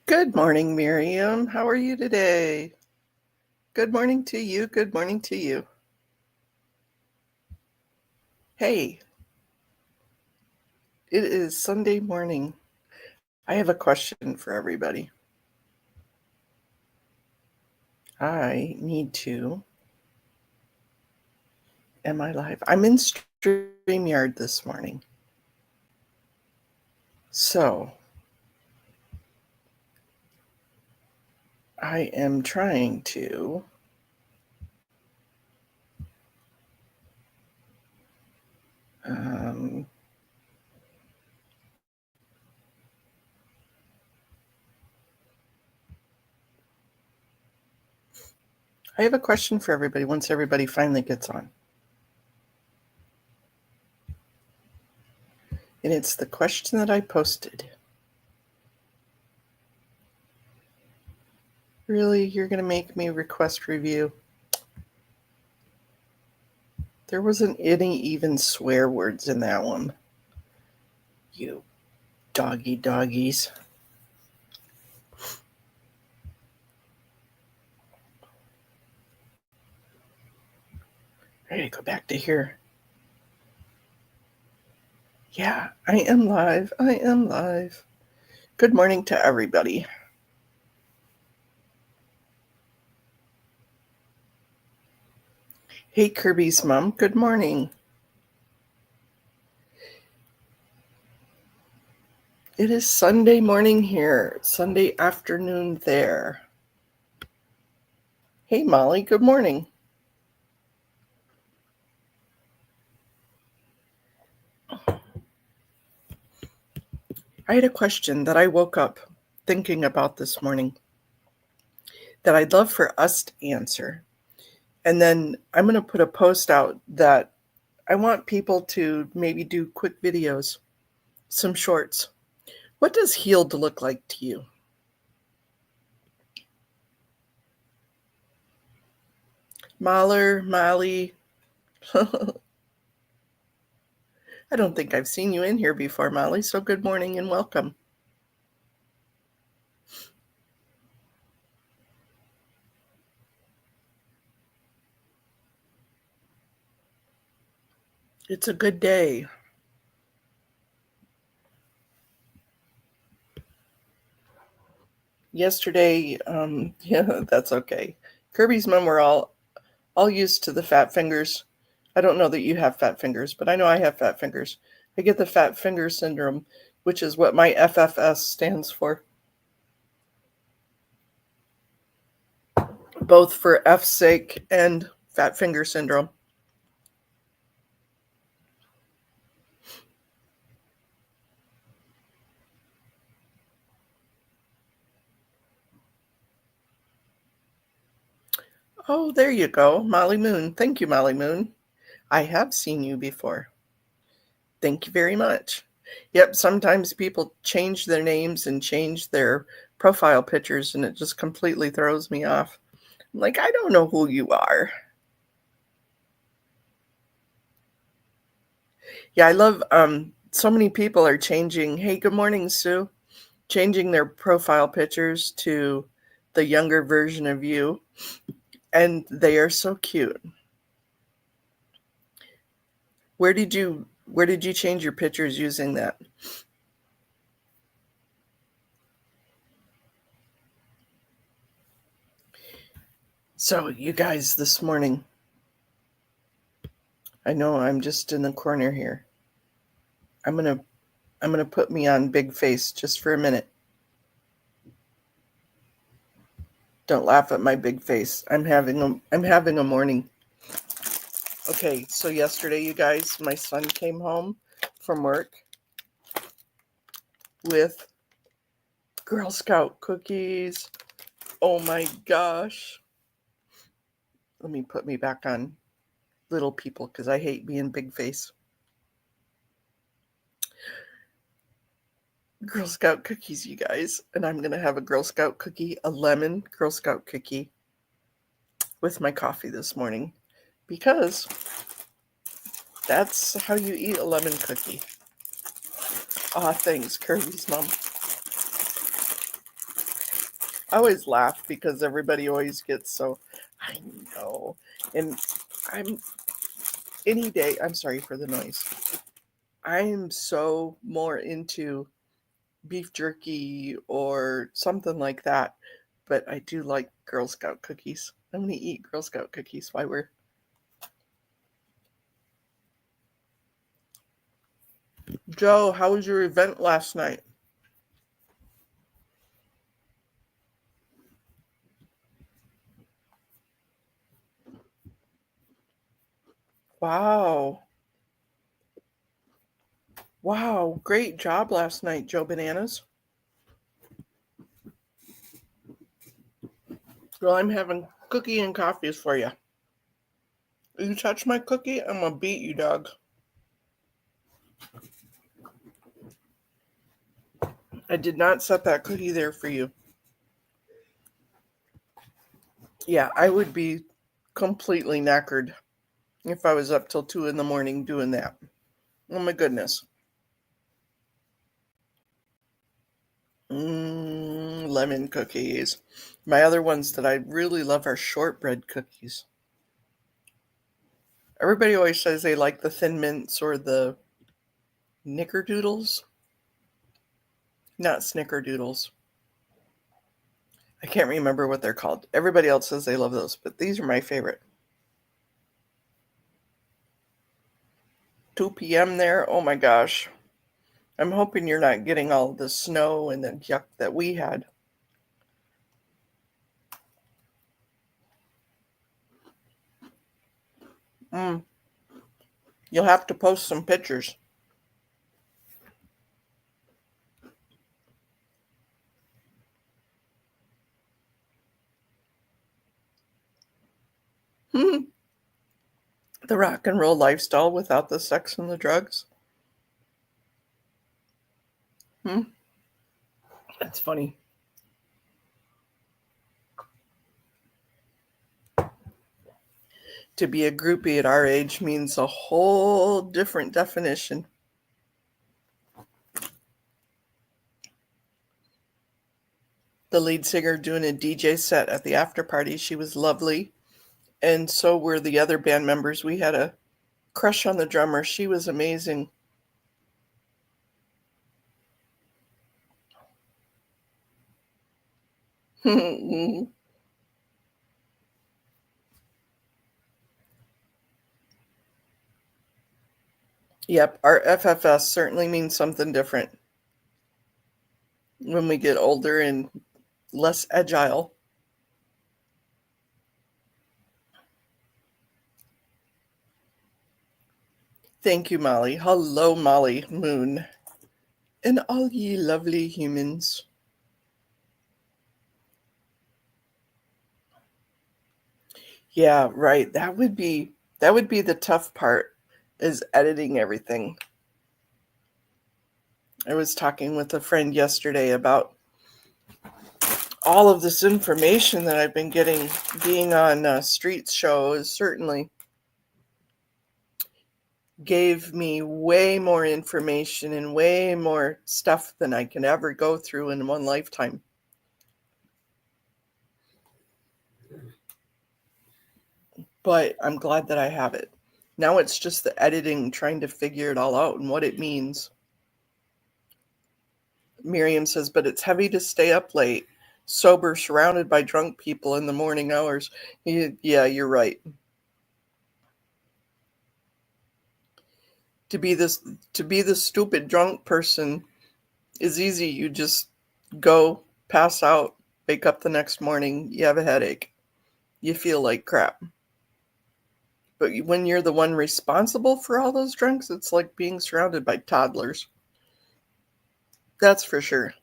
Good morning, Miriam. How are you today? Good morning to you. Good morning to you. Hey, it is Sunday morning. I have a question for everybody. I need to. Am I live? I'm in StreamYard this morning. So I am trying to I have a question for everybody once everybody finally gets on. And it's the question that I posted. Really? You're going to make me request review? There wasn't any even swear words in that one. You doggies. I gotta go back to here. Yeah, I am live. Good morning to everybody. Hey, Kirby's mom. Good morning. It is Sunday morning here, Sunday afternoon there. Hey, Molly. Good morning. I had a question that I woke up thinking about this morning that I'd love for us to answer. And then I'm going to put a post out that I want people to maybe do quick videos, some shorts. What does healed look like to you? Molly. I don't think I've seen you in here before, Molly, so good morning and welcome. It's a good day. Yesterday, yeah, that's okay. Kirby's mom were all used to the fat fingers. I don't know that you have fat fingers, but I know I have fat fingers. I get the fat finger syndrome, which is what my FFS stands for. Both for F's sake and fat finger syndrome. Oh, there you go, Molly Moon. Thank you, Molly Moon. I have seen you before. Thank you very much. Yep, sometimes people change their names and change their profile pictures, and it just completely throws me off. I'm like, I don't know who you are. Yeah, I love so many people are changing. Hey, good morning, Sue. Changing their profile pictures to the younger version of you, and they are so cute. Where did you change your pictures using that? So, you guys, this morning, I know I'm just in the corner here. I'm gonna put me on big face just for a minute. Don't laugh at my big face. I'm having a morning. Okay, so yesterday, you guys, my son came home from work with Girl Scout cookies. Oh my gosh. Let me put me back on little people because I hate being big face. Girl Scout cookies, you guys. And I'm going to have a Girl Scout cookie, a lemon Girl Scout cookie with my coffee this morning because that's how you eat a lemon cookie. Ah, thanks, Kirby's mom. I always laugh because everybody always gets so, I know. And I'm, any day, I'm sorry for the noise. I'm so more into beef jerky or something like that. But I do like Girl Scout cookies. I'm going to eat Girl Scout cookies while we're. Joe, how was your event last night? Wow. Wow. Great job last night, Joe Bananas. Well, I'm having cookie and coffees for you. You touch my cookie, I'm going to beat you, dog. I did not set that cookie there for you. Yeah, I would be completely knackered if I was up till 2 in the morning doing that. Oh my goodness. Lemon cookies. My other ones that I really love are shortbread cookies. Everybody always says they like the Thin Mints or the Knickerdoodles. Not Snickerdoodles. I can't remember what they're called. Everybody else says they love those, but these are my favorite. 2 p.m. there. Oh my gosh. I'm hoping you're not getting all the snow and the yuck that we had. Mm, you'll have to post some pictures. The rock and roll lifestyle without the sex and the drugs. Hmm, that's funny. To be a groupie at our age means a whole different definition. The lead singer doing a DJ set at the after party, she was lovely. And so were the other band members. We had a crush on the drummer. She was amazing. Yep, our FFS certainly means something different when we get older and less agile. Thank you, Molly. Hello, Molly Moon. And all ye lovely humans. Yeah, right. That would be the tough part is editing everything. I was talking with a friend yesterday about all of this information that I've been getting being on street shows certainly gave me way more information and way more stuff than I can ever go through in one lifetime. But I'm glad that I have it. Now it's just the editing, trying to figure it all out and what it means. Miriam says, but it's heavy to stay up late, sober, surrounded by drunk people in the morning hours. Yeah, you're right. To be this to be the stupid drunk person is easy. You just go, pass out, wake up the next morning, you have a headache. You feel like crap. But when you're the one responsible for all those drunks, it's like being surrounded by toddlers. That's for sure.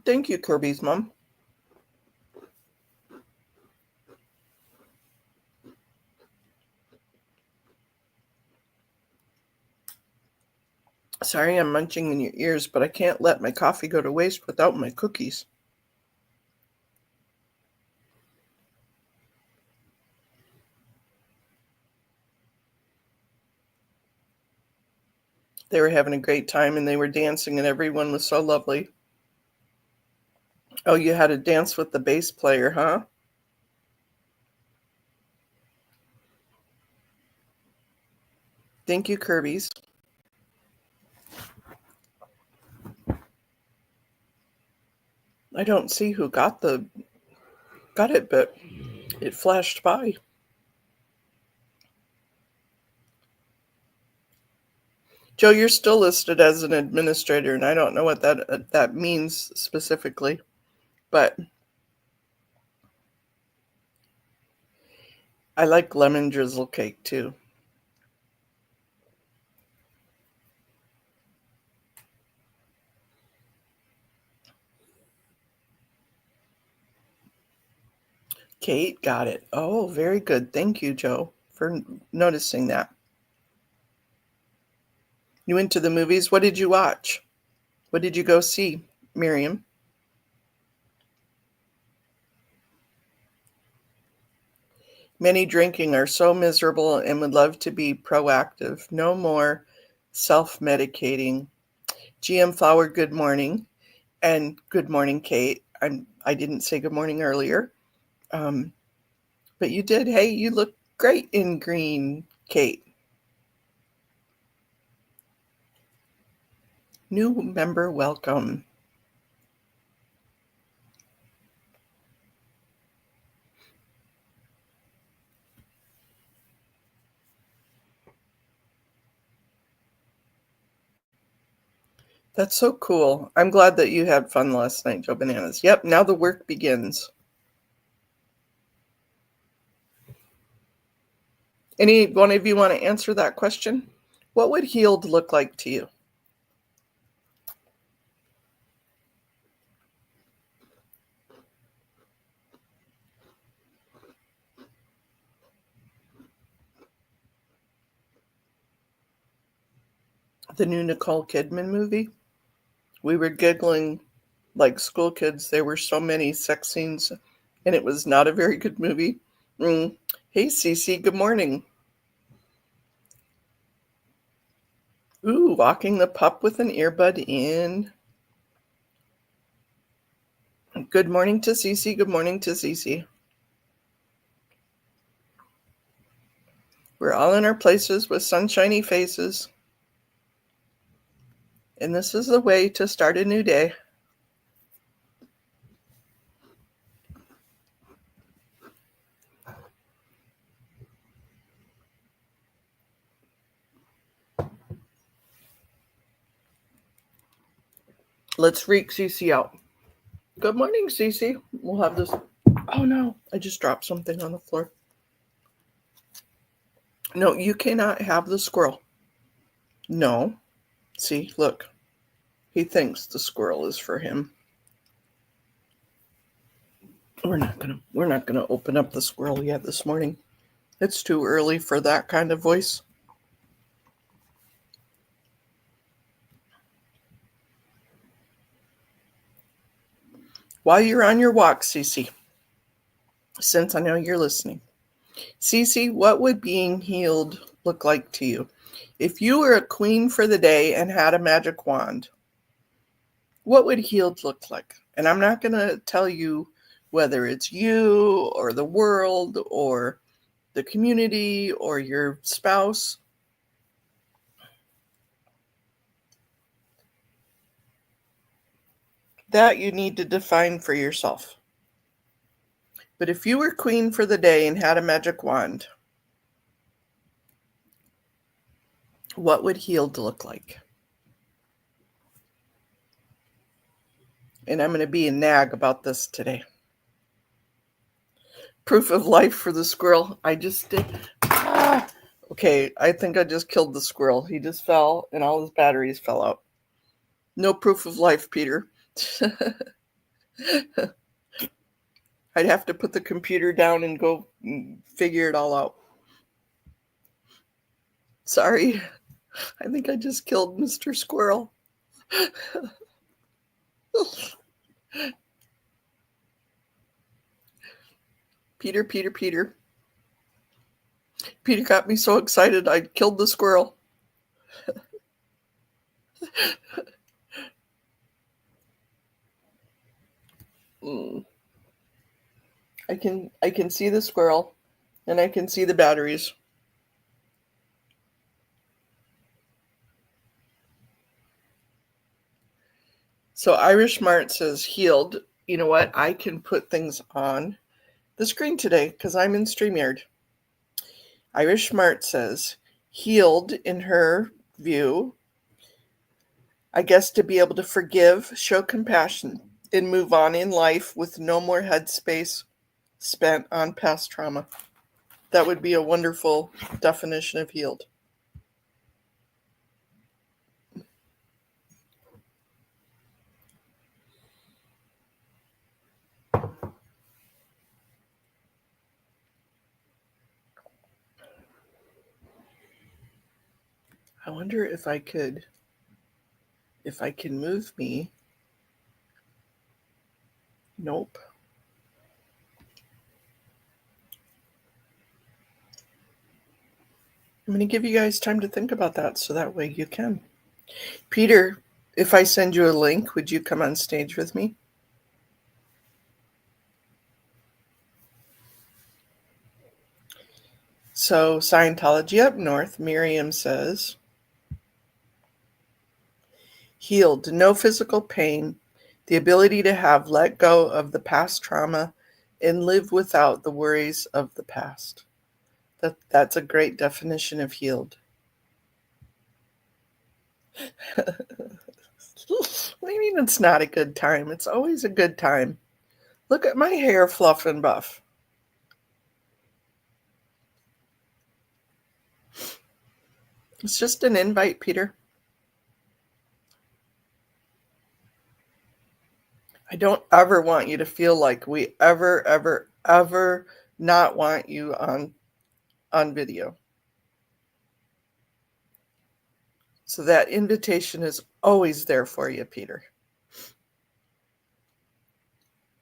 Thank you, Kirby's mom. Sorry I'm munching in your ears, but I can't let my coffee go to waste without my cookies. They were having a great time and they were dancing and everyone was so lovely. Oh, you had to dance with the bass player, huh? Thank you, Kirby's. I don't see who got it, but it flashed by. Joe, you're still listed as an administrator, and I don't know what that means specifically, but I like lemon drizzle cake too. Kate got it. Oh, very good. Thank you, Joe, for noticing that. You went to the movies? What did you watch? What did you go see, Miriam? Many drinking are so miserable and would love to be proactive. No more self-medicating. GM Flower, good morning. And good morning, Kate. I didn't say good morning earlier. But you did. Hey, you look great in green, Kate. New member, welcome. That's so cool. I'm glad that you had fun last night, Joe Bananas. Yep, now the work begins. Any one of you want to answer that question? What would healed look like to you? The new Nicole Kidman movie? We were giggling like school kids. There were so many sex scenes, and it was not a very good movie. Hey, Cece, good morning. Ooh, walking the pup with an earbud in. Good morning to Cece. Good morning to Cece. We're all in our places with sunshiny faces. And this is the way to start a new day. Let's freak Cece out. Good morning, Cece. We'll have this. Oh no, I just dropped something on the floor. No, you cannot have the squirrel. No. See, look. He thinks the squirrel is for him. We're not gonna open up the squirrel yet this morning. It's too early for that kind of voice. While you're on your walk, Cece, since I know you're listening, Cece, what would being healed look like to you? If you were a queen for the day and had a magic wand, what would healed look like? And I'm not going to tell you whether it's you or the world or the community or your spouse. That you need to define for yourself. But if you were queen for the day and had a magic wand, what would healed look like? And I'm going to be a nag about this today. Proof of life for the squirrel. I just did. Okay, I think I just killed the squirrel. He just fell and all his batteries fell out. No proof of life, Peter. I'd have to put the computer down and go figure it all out. Sorry. I think I just killed Mr. Squirrel. Peter. Peter got me so excited I killed the squirrel. I can see the squirrel, and I can see the batteries. So Irish Mart says healed. You know what? I can put things on the screen today because I'm in StreamYard. Irish Mart says healed in her view, I guess, to be able to forgive, show compassion, and move on in life with no more headspace spent on past trauma. That would be a wonderful definition of healed. I wonder if I can move me. Nope. I'm going to give you guys time to think about that so that way you can. Peter, if I send you a link, would you come on stage with me? So, Scientology up north, Miriam says, healed, no physical pain, the ability to have let go of the past trauma and live without the worries of the past. That's a great definition of healed. What do you mean it's not a good time? It's always a good time. Look at my hair, fluff and buff. It's just an invite, Peter. I don't ever want you to feel like we ever not want you on video. So that invitation is always there for you, Peter.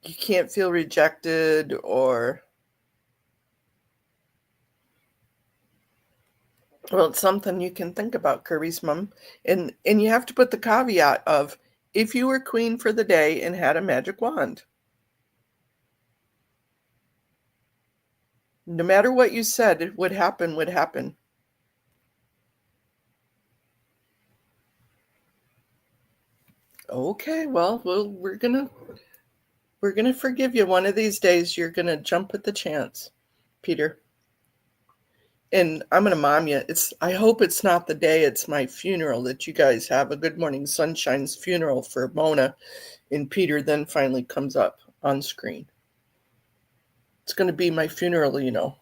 You can't feel rejected or, well, it's something you can think about, Kirby's mom. And you have to put the caveat of, if you were queen for the day and had a magic wand. No matter what you said would happen, would happen. Okay, well, we're gonna forgive you. One of these days, you're gonna jump at the chance, Peter. And I'm gonna mom you. I hope it's not the day it's my funeral that you guys have a Good Morning Sunshine's funeral for Mona, and Peter then finally comes up on screen. It's gonna be my funeral, you know.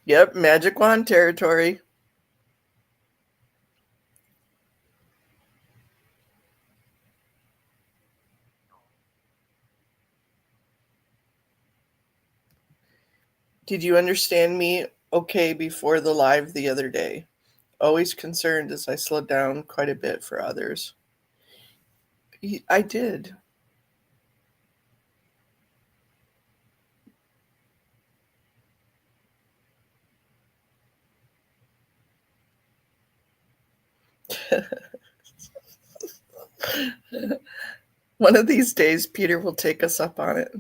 Yep, magic wand territory. Did you understand me okay before the live the other day? Always concerned as I slowed down quite a bit for others. I did. One of these days, Peter will take us up on it.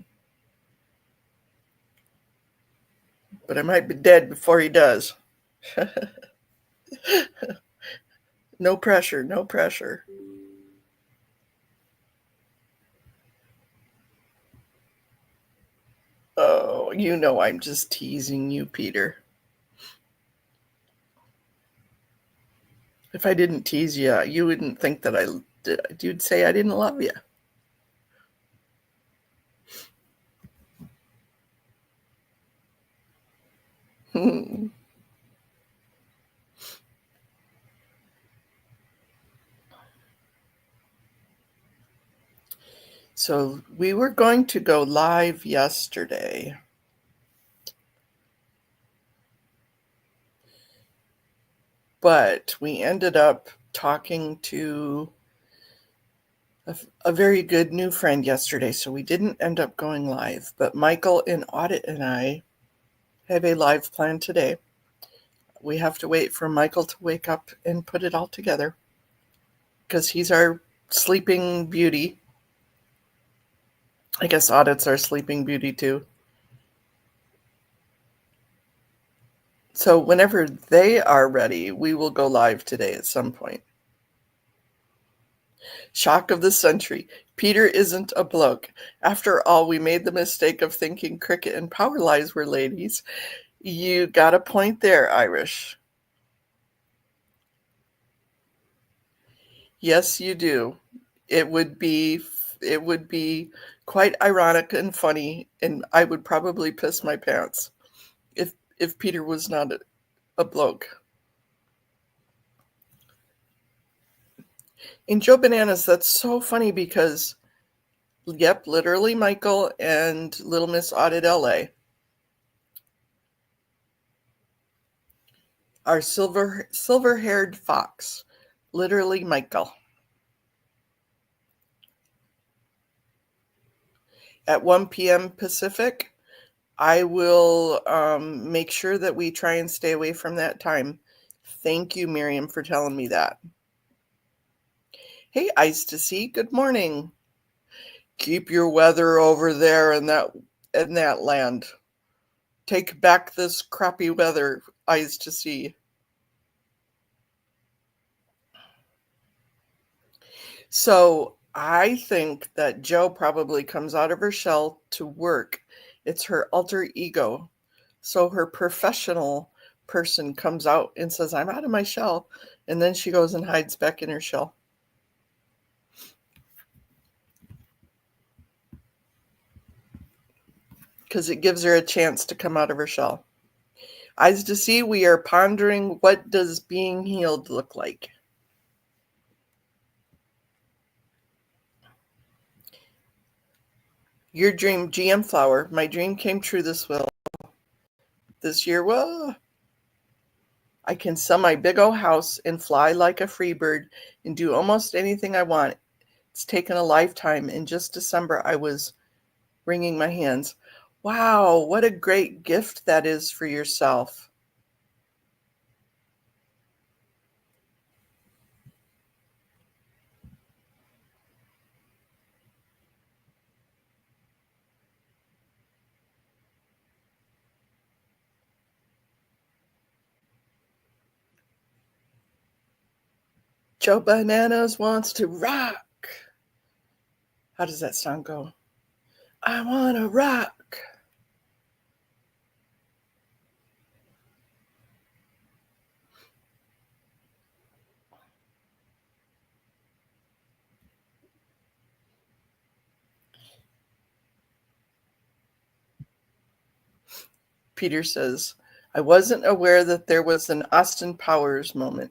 But I might be dead before he does. No pressure, no pressure. Oh, you know I'm just teasing you, Peter. If I didn't tease you, you wouldn't think that I did. You'd say I didn't love you. So we were going to go live yesterday. But we ended up talking to a very good new friend yesterday, so we didn't end up going live. But Michael in Audit and I have a live plan today. We have to wait for Michael to wake up and put it all together because he's our sleeping beauty. I guess Audit's our sleeping beauty too. So whenever they are ready, we will go live today at some point. Shock of the century. Peter isn't a bloke. After all, we made the mistake of thinking cricket and power lies were ladies. You got a point there, Irish. Yes, you do. It would be quite ironic and funny, and I would probably piss my pants if Peter was not a bloke. In Joe Bananas, that's so funny because, yep, literally Michael and Little Miss Audit LA. Our silver-haired fox, literally Michael. At 1 p.m. Pacific, I will make sure that we try and stay away from that time. Thank you, Miriam, for telling me that. Hey, Ice to See, good morning. Keep your weather over there in that land. Take back this crappy weather, Eyes to See. So I think that Joe probably comes out of her shell to work. It's her alter ego. So her professional person comes out and says, I'm out of my shell. And then she goes and hides back in her shell. Because it gives her a chance to come out of her shell. Eyes to See, we are pondering, what does being healed look like? Your dream, GM Flower. My dream came true this year. Whoa. I can sell my big old house and fly like a free bird and do almost anything I want. It's taken a lifetime. In just December, I was wringing my hands. Wow, what a great gift that is for yourself. Joe Bananas wants to rock. How does that song go? I want to rock. Peter says, I wasn't aware that there was an Austin Powers moment.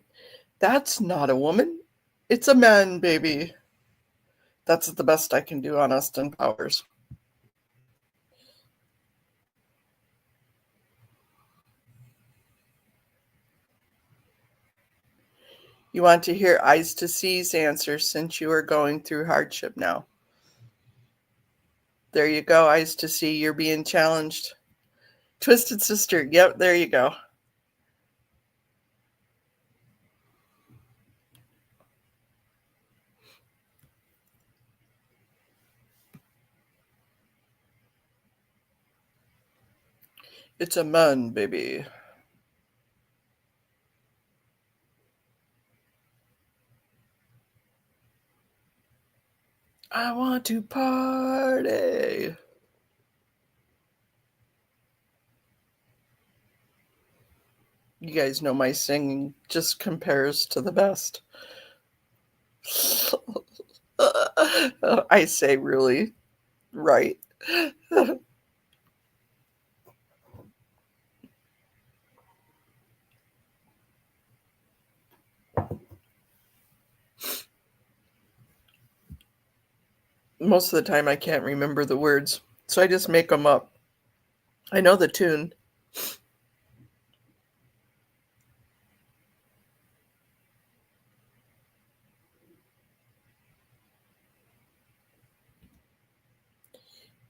That's not a woman. It's a man, baby. That's the best I can do on Austin Powers. You want to hear Eyes to See's answer since you are going through hardship now. There you go, Eyes to See. You're being challenged. Twisted Sister. Yep, there you go. It's a man, baby. I want to party. You guys know my singing just compares to the best. I say really right. Most of the time I can't remember the words, so I just make them up. I know the tune.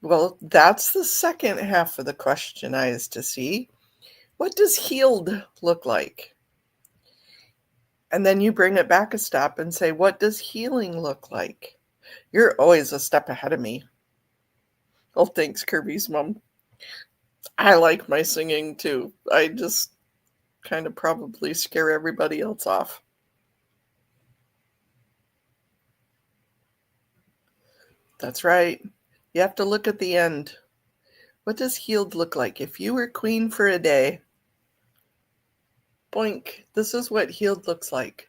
Well, that's the second half of the question, Eyes to See. What does healed look like? And then you bring it back a step and say, what does healing look like? You're always a step ahead of me. Oh, thanks, Kirby's mom. I like my singing too. I just kind of probably scare everybody else off. That's right. You have to look at the end. What does healed look like? If you were queen for a day, boink, this is what healed looks like.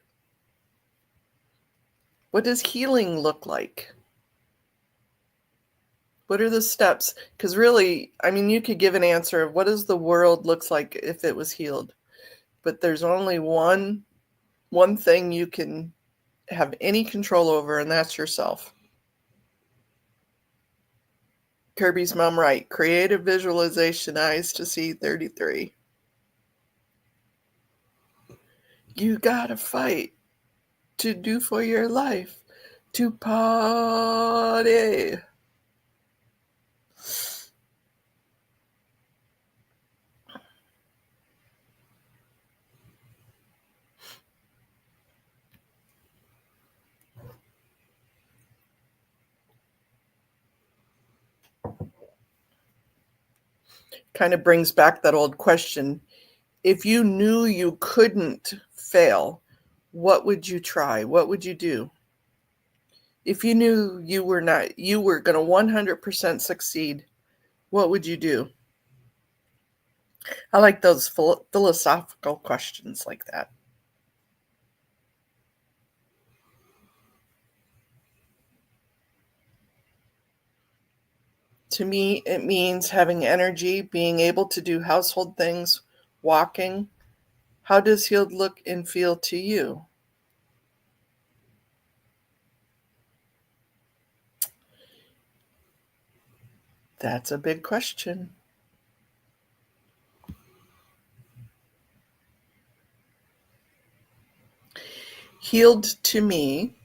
What does healing look like? What are the steps? Because really, I mean, you could give an answer of what does the world looks like if it was healed, but there's only one thing you can have any control over, and that's yourself. Kirby's mom right. Creative visualization, eyes to see 33. You gotta fight to do for your life, to party. Kind of brings back that old question. If you knew you couldn't fail, what would you try? What would you do? If you knew you were going to 100% succeed, what would you do? I like those philosophical questions like that. To me, it means having energy, being able to do household things, walking. How does healed look and feel to you? That's a big question. Healed to me,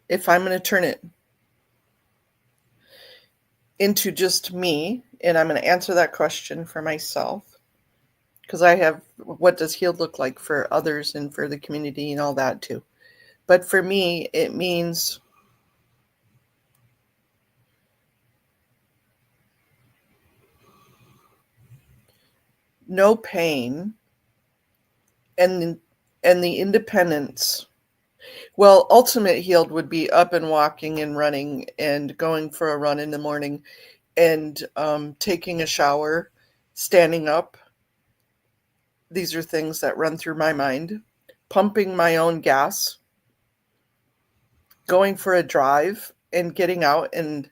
if I'm going to turn it into just me, and I'm going to answer that question for myself, because I have what does healed look like for others and for the community and all that too. But for me, it means no pain and the independence. Well, ultimate healed would be up and walking and running and going for a run in the morning and taking a shower, standing up. These are things that run through my mind. Pumping my own gas, going for a drive and getting out and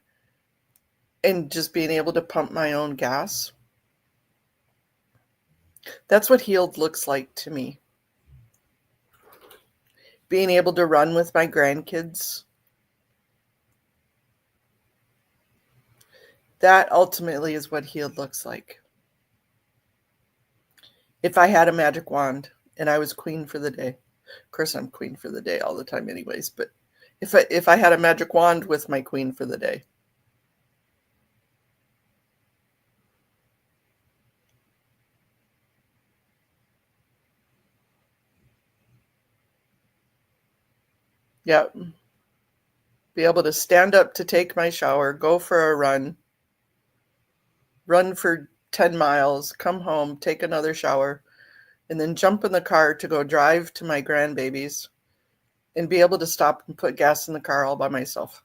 just being able to pump my own gas. That's what healed looks like to me. Being able to run with my grandkids. That ultimately is what healed looks like. If I had a magic wand and I was queen for the day. Of course, I'm queen for the day all the time anyways, but if I had a magic wand with my queen for the day. Yeah. Be able to stand up to take my shower, go for a run for 10 miles, come home, take another shower, and then jump in the car to go drive to my grandbabies and be able to stop and put gas in the car all by myself.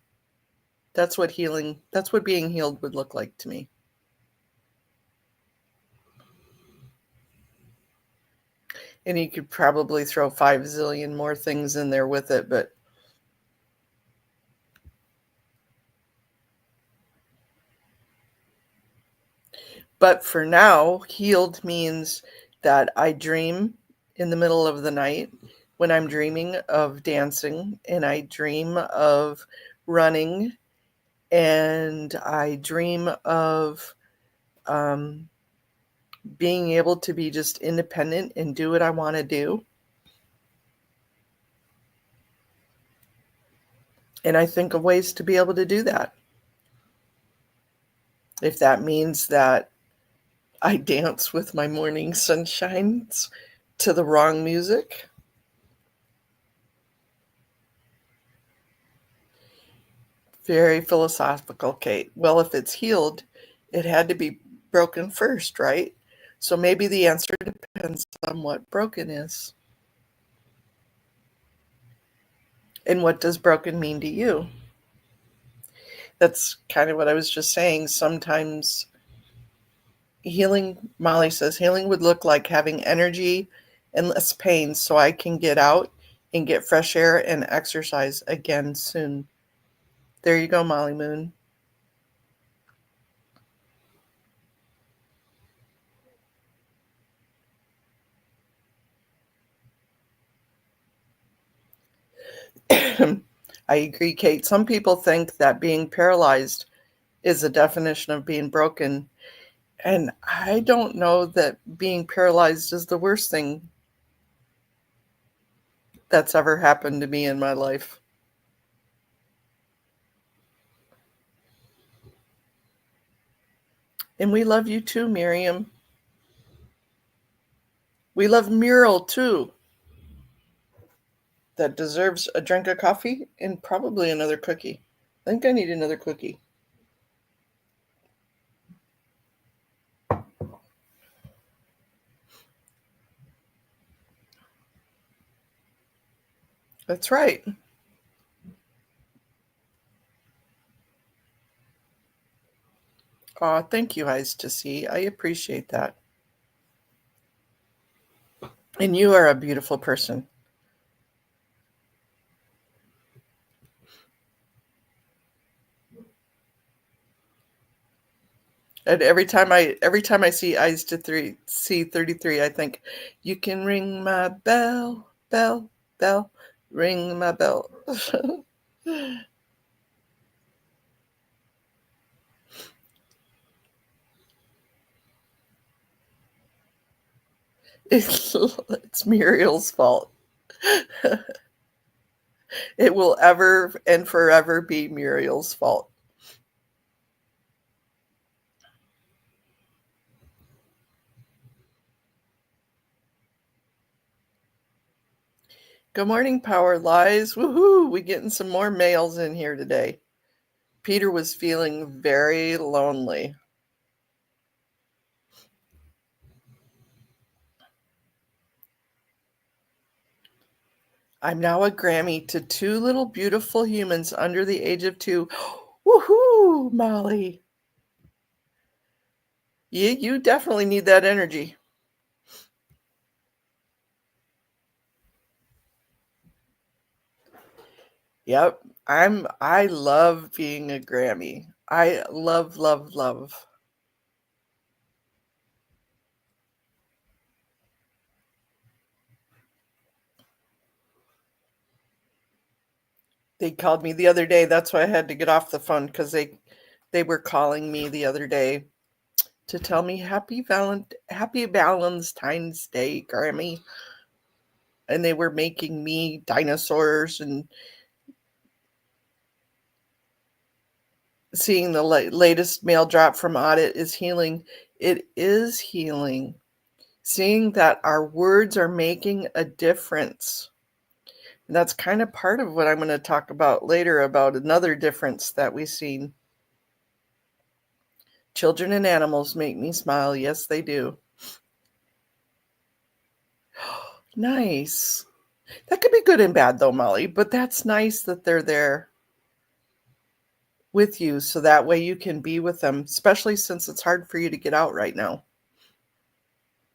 That's what being healed would look like to me. And you could probably throw 5 zillion more things in there with it, but for now, healed means that I dream in the middle of the night when I'm dreaming of dancing, and I dream of running, and I dream of being able to be just independent and do what I want to do. And I think of ways to be able to do that. If that means that I dance with my morning sunshines to the wrong music. Very philosophical, Kate. Well, if it's healed, it had to be broken first, right? So maybe the answer depends on what broken is. And what does broken mean to you? That's kind of what I was just saying. Sometimes healing, Molly says, healing would look like having energy and less pain so I can get out and get fresh air and exercise again soon. There you go, Molly Moon. I agree, Kate. Some people think that being paralyzed is a definition of being broken. And I don't know that being paralyzed is the worst thing that's ever happened to me in my life. And we love you too, Miriam. We love Mural too. That deserves a drink of coffee and probably another cookie. I think I need another cookie. That's right. Aw, thank you, Eyes to See. I appreciate that. And you are a beautiful person. And every time I see Eyes to see 33, I think, you can ring my bell, bell, bell, ring my bell. It's Muriel's fault. It will ever and forever be Muriel's fault. Good morning, Power Lies. Woohoo! We getting some more males in here today. Peter was feeling very lonely. I'm now a Grammy to two little beautiful humans under the age of 2. Woohoo, Molly. You definitely need that energy. Yep. I love being a Grammy. I love, love, love. They called me the other day. That's why I had to get off the phone because they were calling me the other day to tell me happy Valentine's Day, Grammy. And they were making me dinosaurs and seeing the latest mail drop from Audit is healing. It is healing. Seeing that our words are making a difference. And that's kind of part of what I'm going to talk about later about another difference that we've seen. Children and animals make me smile. Yes, they do. Nice. That could be good and bad, though, Molly, but that's nice that they're there with you so that way you can be with them, especially since it's hard for you to get out right now.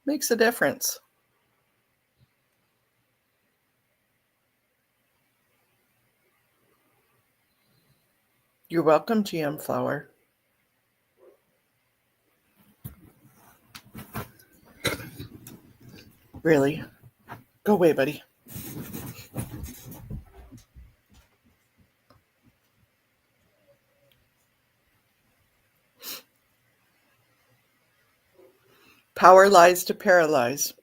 Makes a difference. You're welcome, GM Flower. Really? Go away, buddy. Power lies to paralyze.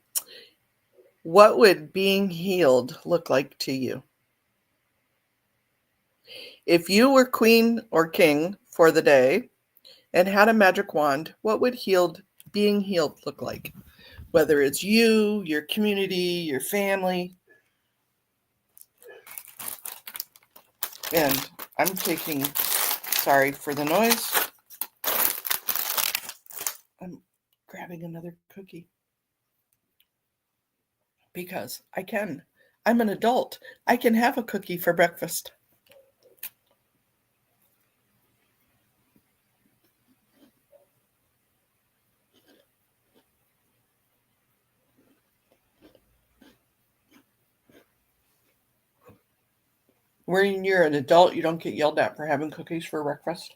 What would being healed look like to you? If you were queen or king for the day and had a magic wand, what would healed being healed look like? Whether it's you, your community, your family. And I'm taking, sorry for the noise. I'm grabbing another cookie. Because I can. I'm an adult. I can have a cookie for breakfast. When you're an adult, you don't get yelled at for having cookies for breakfast.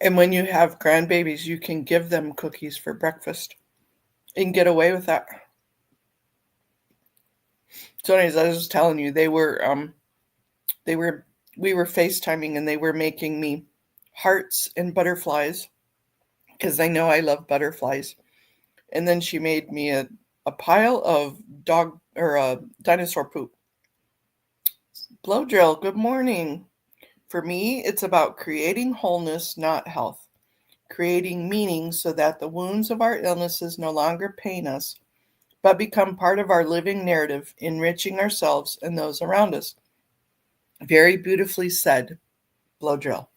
And when you have grandbabies, you can give them cookies for breakfast and get away with that. So anyways, I was telling you, we were FaceTiming and they were making me hearts and butterflies because they know I love butterflies. And then she made me a pile of dinosaur poop. Blow drill, good morning. For me, it's about creating wholeness, not health. Creating meaning so that the wounds of our illnesses no longer pain us, but become part of our living narrative, enriching ourselves and those around us. Very beautifully said, Blow drill.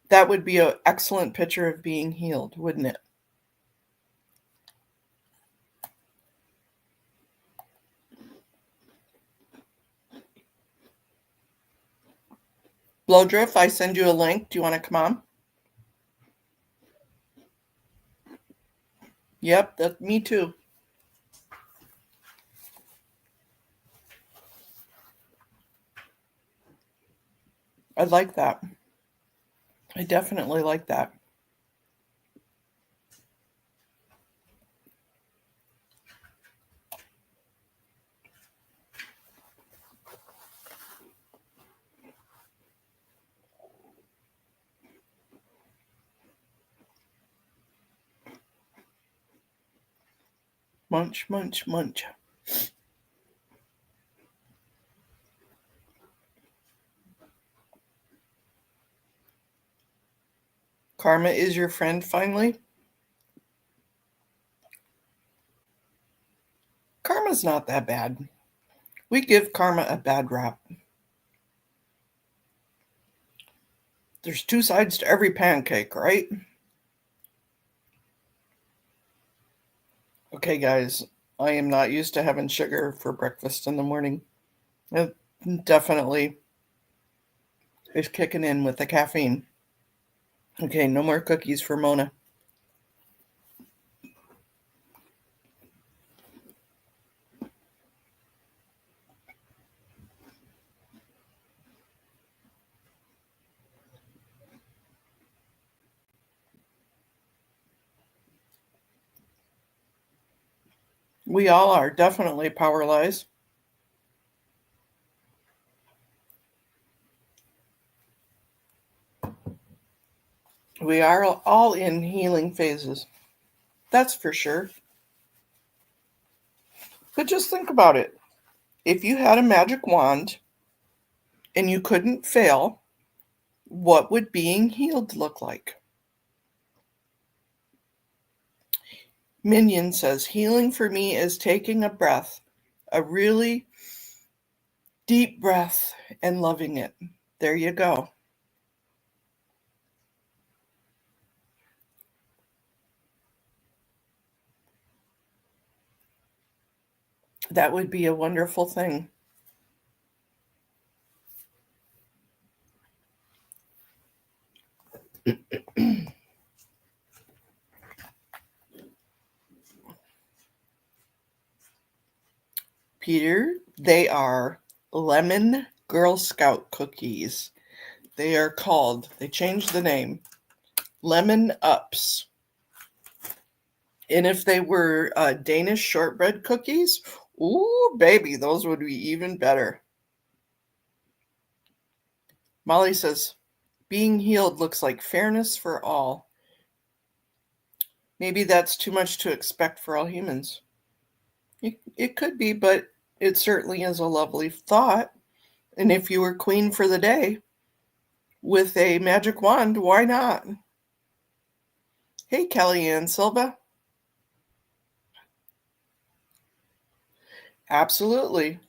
That would be an excellent picture of being healed, wouldn't it? Blow drill, if I send you a link, do you want to come on? Yep, that's me too. I like that. I definitely like that. Munch, munch, munch. Karma is your friend finally? Karma's not that bad. We give karma a bad rap. There's two sides to every pancake, right? Okay, guys, I am not used to having sugar for breakfast in the morning. It definitely is kicking in with the caffeine. Okay, no more cookies for Mona. We all are definitely power lies. We are all in healing phases. That's for sure. But just think about it. If you had a magic wand and you couldn't fail, what would being healed look like? Minion says, healing for me is taking a breath, a really deep breath, and loving it. There you go. That would be a wonderful thing. Peter, they are lemon Girl Scout cookies. They are called, they changed the name, Lemon Ups. And if they were Danish shortbread cookies, ooh, baby, those would be even better. Molly says, being healed looks like fairness for all. Maybe that's too much to expect for all humans. It could be, but it certainly is a lovely thought. And if you were queen for the day with a magic wand, why not? Hey, Kellyanne Silva. Absolutely.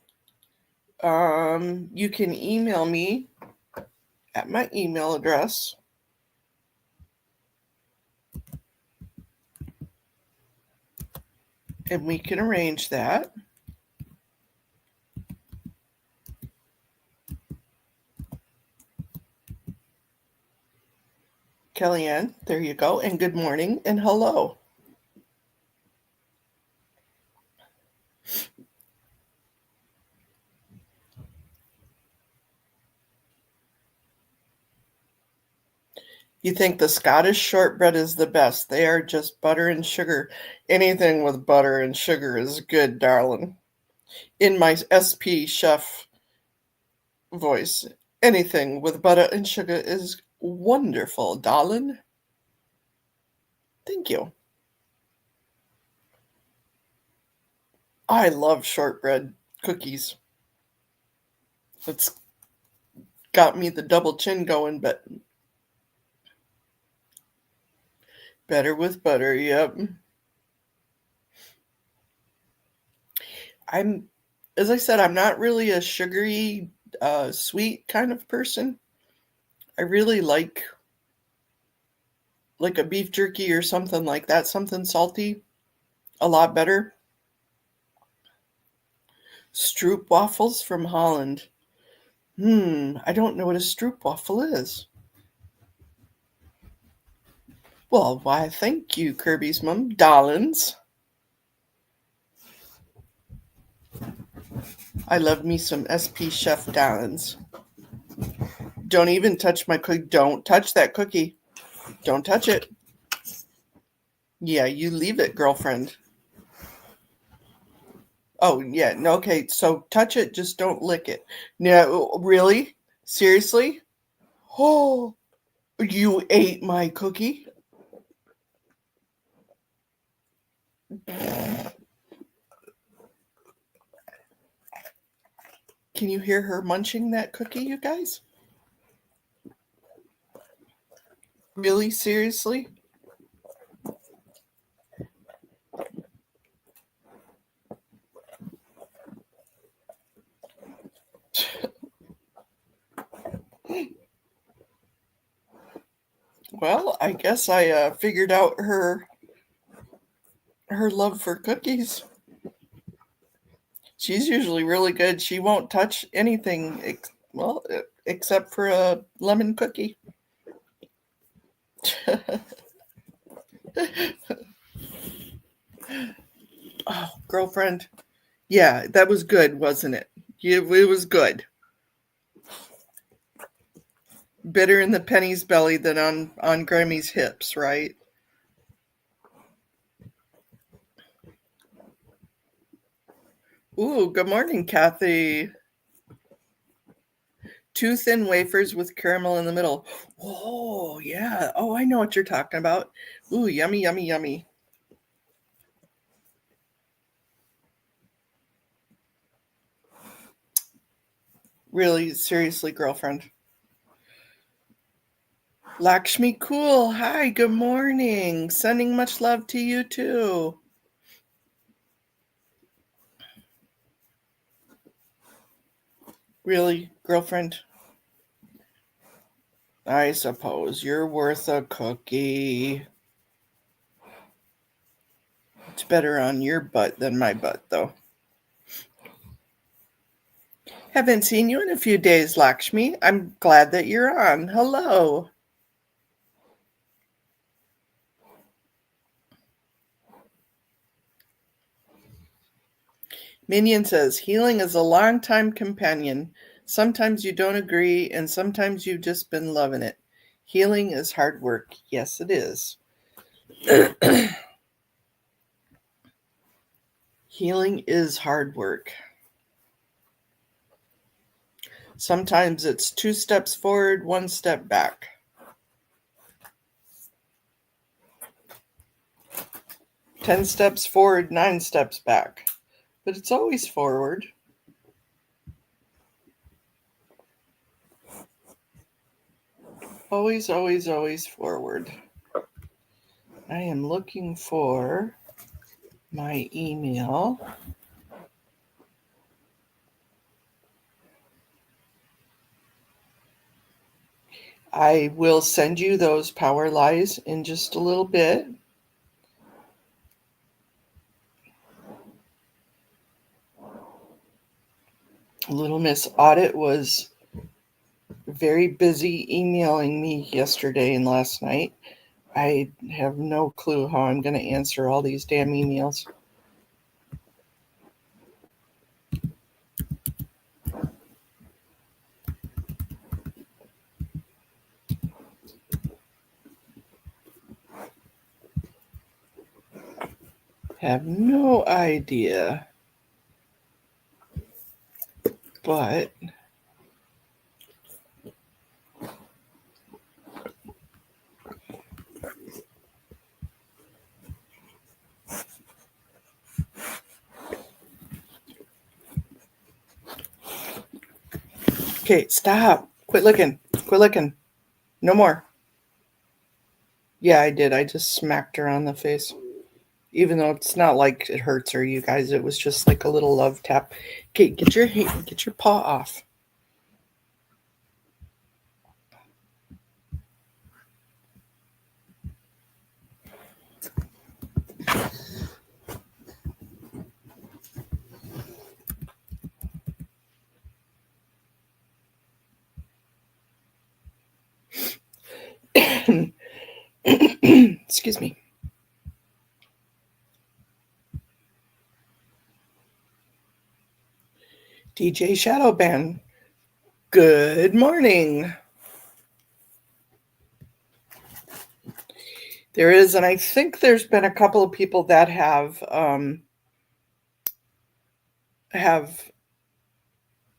You can email me at my email address. And we can arrange that. Kellyanne, there you go. And good morning and hello. You think the Scottish shortbread is the best. They are just butter and sugar. Anything with butter and sugar is good, darling. In my SP chef voice, anything with butter and sugar is wonderful, darling. Thank you. I love shortbread cookies. It's got me the double chin going, but better with butter, yep. As I said, I'm not really a sugary, sweet kind of person. I really like a beef jerky or something like that, something salty, a lot better. Stroopwafels from Holland. I don't know what a stroopwafel is. Well, why, thank you, Kirby's mom, darlings. I love me some SP Chef darlings. Don't even touch my cookie. Don't touch that cookie. Don't touch it. Yeah, you leave it, girlfriend. Oh, yeah. No, okay, so touch it, just don't lick it. No, really? Seriously? Oh, you ate my cookie? Can you hear her munching that cookie, you guys? Really? Seriously? Well, I guess I figured out her love for cookies. She's usually really good. She won't touch anything, except for a lemon cookie. Oh, girlfriend. Yeah, that was good, wasn't it? It was good. Better in the penny's belly than on Grammy's hips, right? Ooh, good morning, Kathy. 2 thin wafers with caramel in the middle. Oh, yeah. Oh, I know what you're talking about. Ooh, yummy, yummy, yummy. Really, seriously, girlfriend. Lakshmi Cool. Hi, good morning. Sending much love to you too. Really, girlfriend? I suppose you're worth a cookie. It's better on your butt than my butt, though. Haven't seen you in a few days, Lakshmi. I'm glad that you're on. Hello. Minion says, healing is a long-time companion. Sometimes you don't agree, and sometimes you've just been loving it. Healing is hard work. Yes, it is. Healing is hard work. Sometimes it's 2 steps forward, 1 step back. 10 steps forward, 9 steps back. But it's always forward. Always, always, always forward. I am looking for my email. I will send you those power lies in just a little bit. Little Miss Audit was very busy emailing me yesterday and last night. I have no clue how I'm going to answer all these damn emails. Have no idea. But okay, stop. Quit looking. Quit looking. No more. Yeah, I did. I just smacked her on the face. Even though it's not like it hurts her, you guys. It was just like a little love tap. Okay, get your paw off. Excuse me. DJ Shadowban. Good morning. There is, and I think there's been a couple of people that have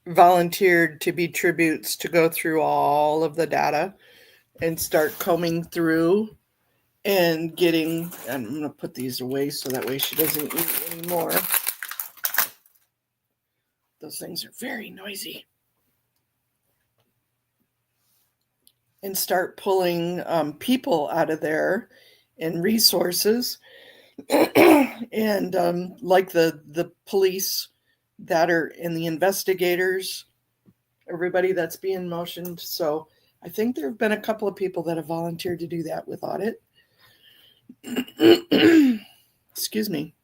volunteered to be tributes to go through all of the data and start combing through and getting, and I'm going to put these away so that way she doesn't eat anymore. Those things are very noisy. And start pulling people out of there and resources and like the police that are in the investigators, everybody that's being motioned. So I think there have been a couple of people that have volunteered to do that with audit. Excuse me.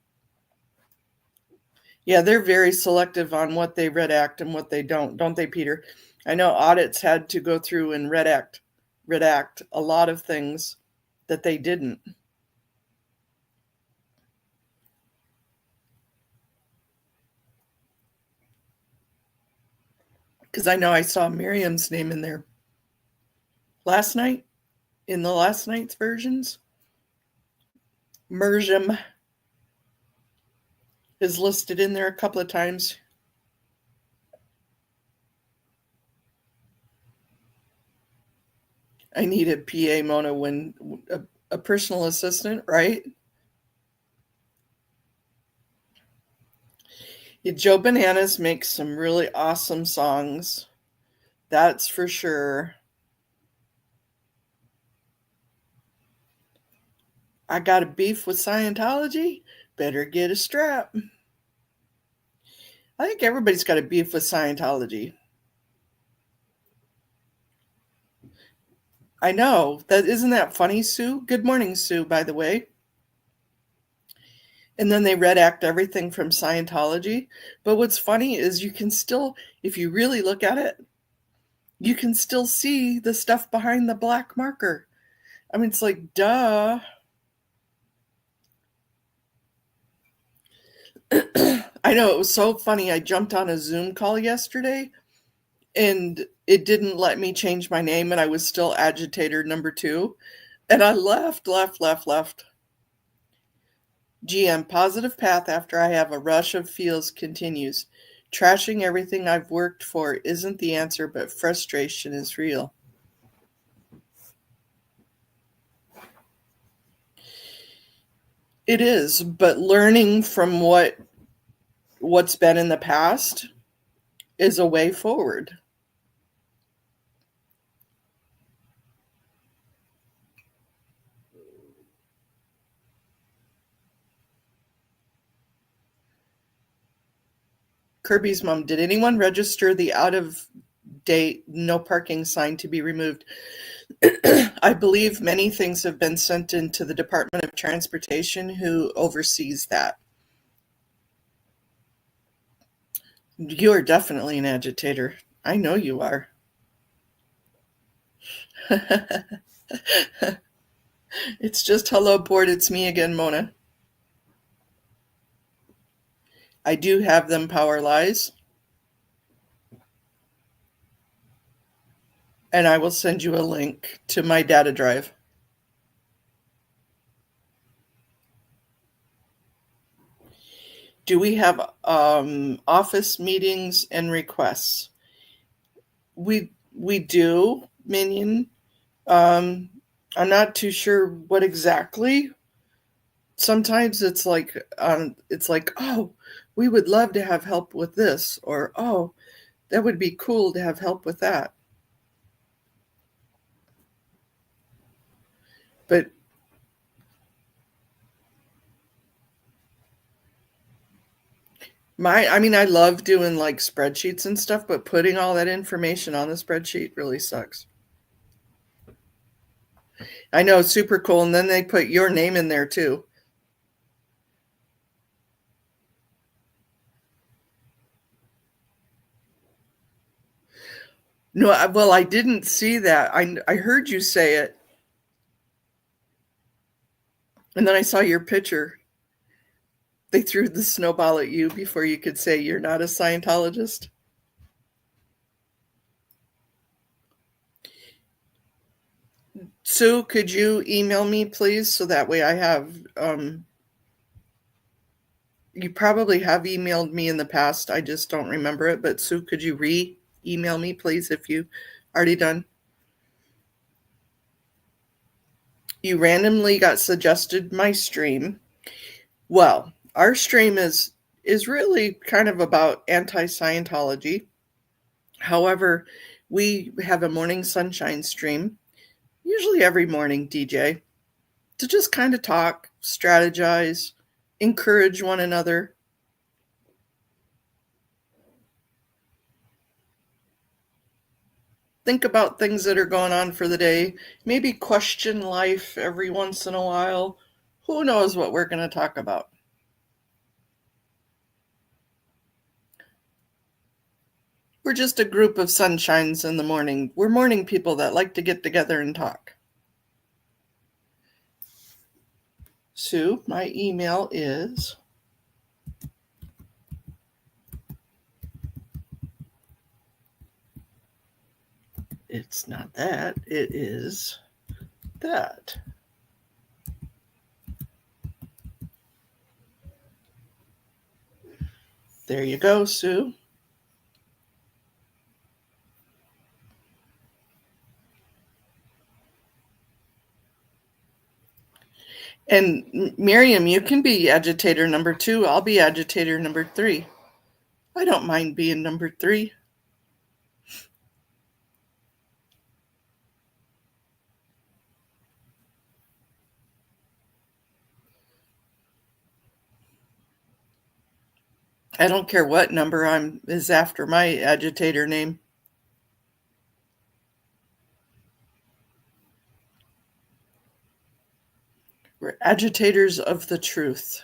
Yeah, they're very selective on what they redact and what they don't they, Peter? I know audits had to go through and redact a lot of things that they didn't. Because I know I saw Miriam's name in there last night, in the last night's versions. Merjam is listed in there a couple of times. I need a PA, Mona, when a personal assistant, right? Yeah, Joe Bananas makes some really awesome songs. That's for sure. I got a beef with Scientology. Better get a strap. I think everybody's got a beef with Scientology. I know. Isn't that funny, Sue? Good morning, Sue, by the way. And then they redact everything from Scientology. But what's funny is you can still, if you really look at it, you can still see the stuff behind the black marker. I mean, it's like, duh. I know, it was so funny. I jumped on a Zoom call yesterday and it didn't let me change my name, and I was still agitator number 2. And I left. GM, positive path after I have a rush of feels continues. Trashing everything I've worked for isn't the answer, but frustration is real. It is, but learning from what's been in the past is a way forward. Kirby's mom, did anyone register the out-of-date no parking sign to be removed? I believe many things have been sent into the Department of Transportation, who oversees that. You are definitely an agitator. I know you are. It's just hello board. It's me again, Mona. I do have them, Power Lies. And I will send you a link to my data drive. Do we have office meetings and requests? We do, Minion. I'm not too sure what exactly. Sometimes it's like, oh, we would love to have help with this, or oh, that would be cool to have help with that. But I love doing like spreadsheets and stuff, but putting all that information on the spreadsheet really sucks. I know, super cool. And then they put your name in there too. No, well, I didn't see that. I heard you say it. And then I saw your picture. They threw the snowball at you before you could say you're not a Scientologist. Sue, could you email me, please? So that way I have, you probably have emailed me in the past. I just don't remember it. But Sue, could you re-email me, please, if you already done? You randomly got suggested my stream. Well, our stream is really kind of about anti-Scientology. However, we have a morning sunshine stream, usually every morning, DJ, to just kind of talk, strategize, encourage one another. Think about things that are going on for the day. Maybe question life every once in a while. Who knows what we're going to talk about? We're just a group of sunshines in the morning. We're morning people that like to get together and talk. Sue, my email is... It's not that. It is that. There you go, Sue. And Miriam, you can be agitator number 2. I'll be agitator number 3. I don't mind being number 3. I don't care what number is after my agitator name. We're agitators of the truth.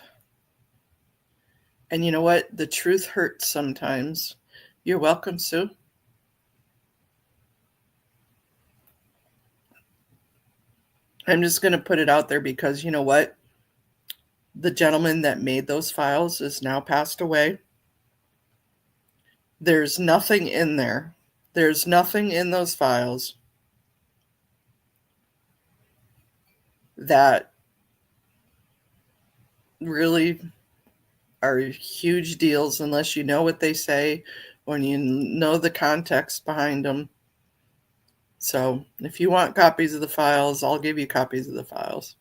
And you know what? The truth hurts sometimes. You're welcome, Sue. I'm just going to put it out there because you know what? The gentleman that made those files is now passed away. There's nothing in there. There's nothing in those files that really are huge deals unless you know what they say or you know the context behind them. So if you want copies of the files, I'll give you copies of the files.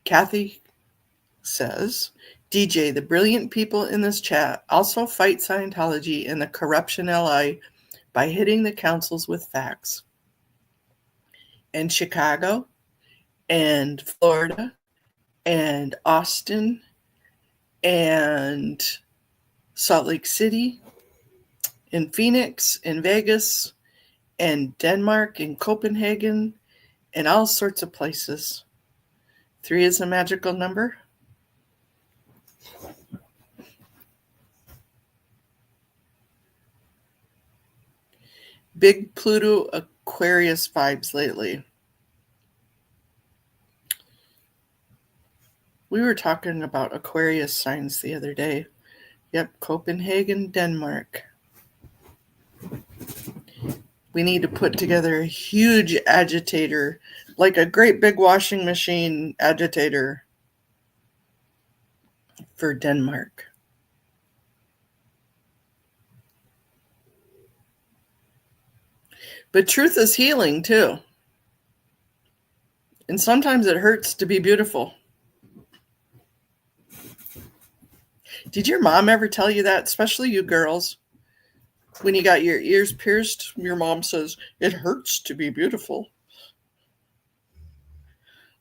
Kathy says, DJ, the brilliant people in this chat also fight Scientology and the corruption LI by hitting the councils with facts. And Chicago and Florida and Austin and Salt Lake City, in Phoenix, in Vegas, in Denmark, in Copenhagen, and all sorts of places. 3 is a magical number. Big Pluto Aquarius vibes lately. We were talking about Aquarius signs the other day. Yep, Copenhagen, Denmark. We need to put together a huge agitator, like a great big washing machine agitator for Denmark. But truth is healing too. And sometimes it hurts to be beautiful. Did your mom ever tell you that? Especially you girls. When you got your ears pierced, your mom says, it hurts to be beautiful.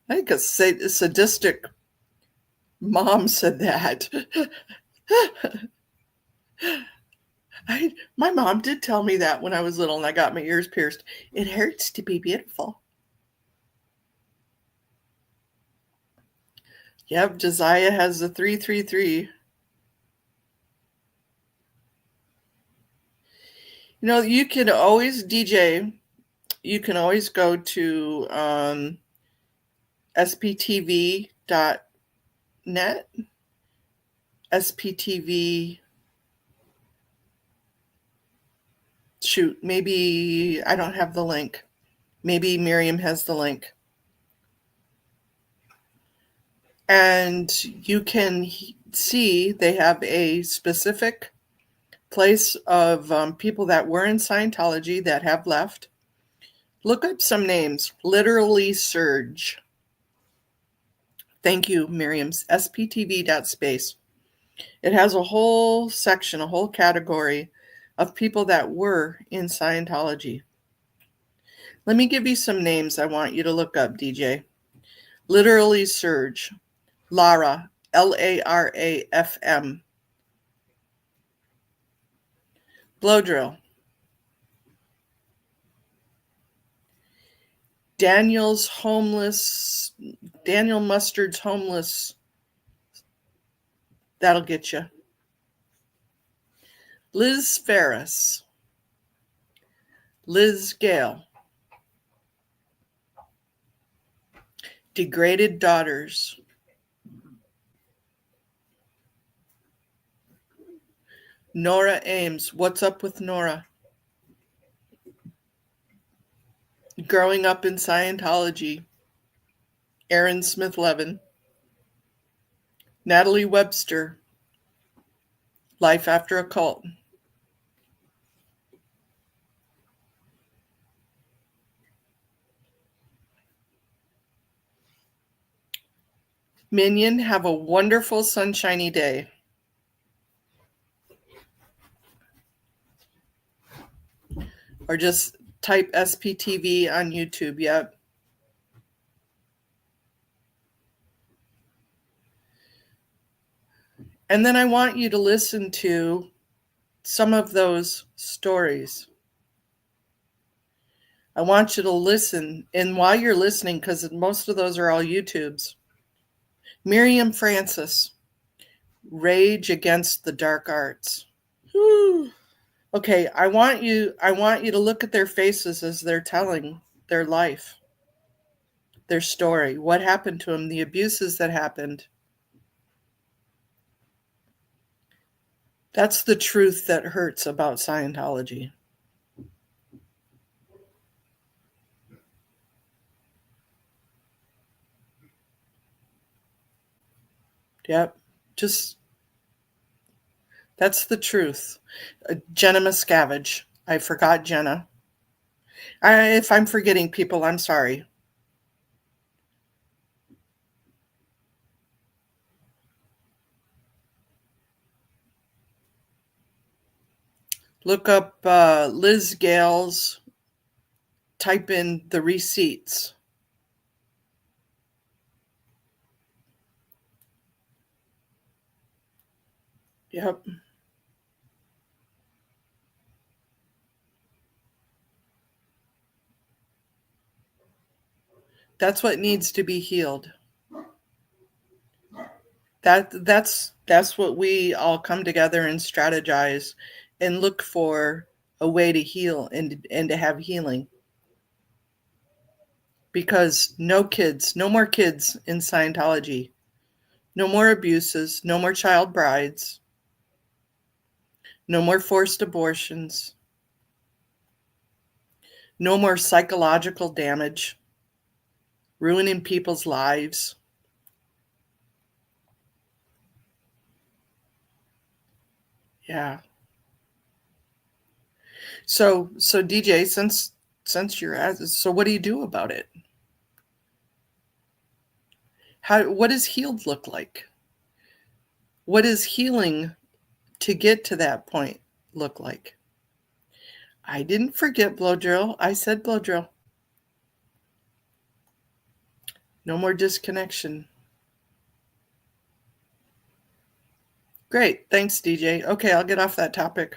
I think a sadistic mom said that. My mom did tell me that when I was little and I got my ears pierced. It hurts to be beautiful. Yep, Josiah has the 333. You know, you can always DJ. You can always go to sptv.net, sptv. Shoot, maybe I don't have the link. Maybe Miriam has the link. And you can see they have a specific place of people that were in Scientology that have left. Look up some names. Literally Surge. Thank you, Miriam's sptv.space. It has a whole section, a whole category of people that were in Scientology. Let me give you some names I want you to look up, DJ. Literally Surge. Lara, Larafm. Blow Drill. Daniel Mustard's Homeless. That'll get you. Liz Ferris. Liz Gale. Degraded Daughters. Nora Ames. What's up with Nora? Growing Up in Scientology. Aaron Smith Levin. Natalie Webster. Life After a Cult. Minion, have a wonderful sunshiny day. Or just type SPTV on YouTube. Yep. And then I want you to listen to some of those stories. I want you to listen. And while you're listening, because most of those are all YouTubes, Miriam Francis, Rage Against the Dark Arts. Whew. Okay, I want you to look at their faces as they're telling their life, their story, what happened to them, the abuses that happened. That's the truth that hurts about Scientology. Yep, just that's the truth. Jenna Miscavige. I forgot Jenna. If I'm forgetting people, I'm sorry. Look up Liz Gale's, type in the receipts. Yep. That's what needs to be healed. That's what we all come together and strategize and look for a way to heal and to have healing. Because no more kids in Scientology. No more abuses, no more child brides, no more forced abortions, no more psychological damage, ruining people's lives. Yeah. So DJ, since you're so what do you do about it? What does healed look like? What does healing to get to that point look like? I didn't forget blow drill. I said blow drill. No more disconnection. Great. Thanks, DJ. Okay, I'll get off that topic.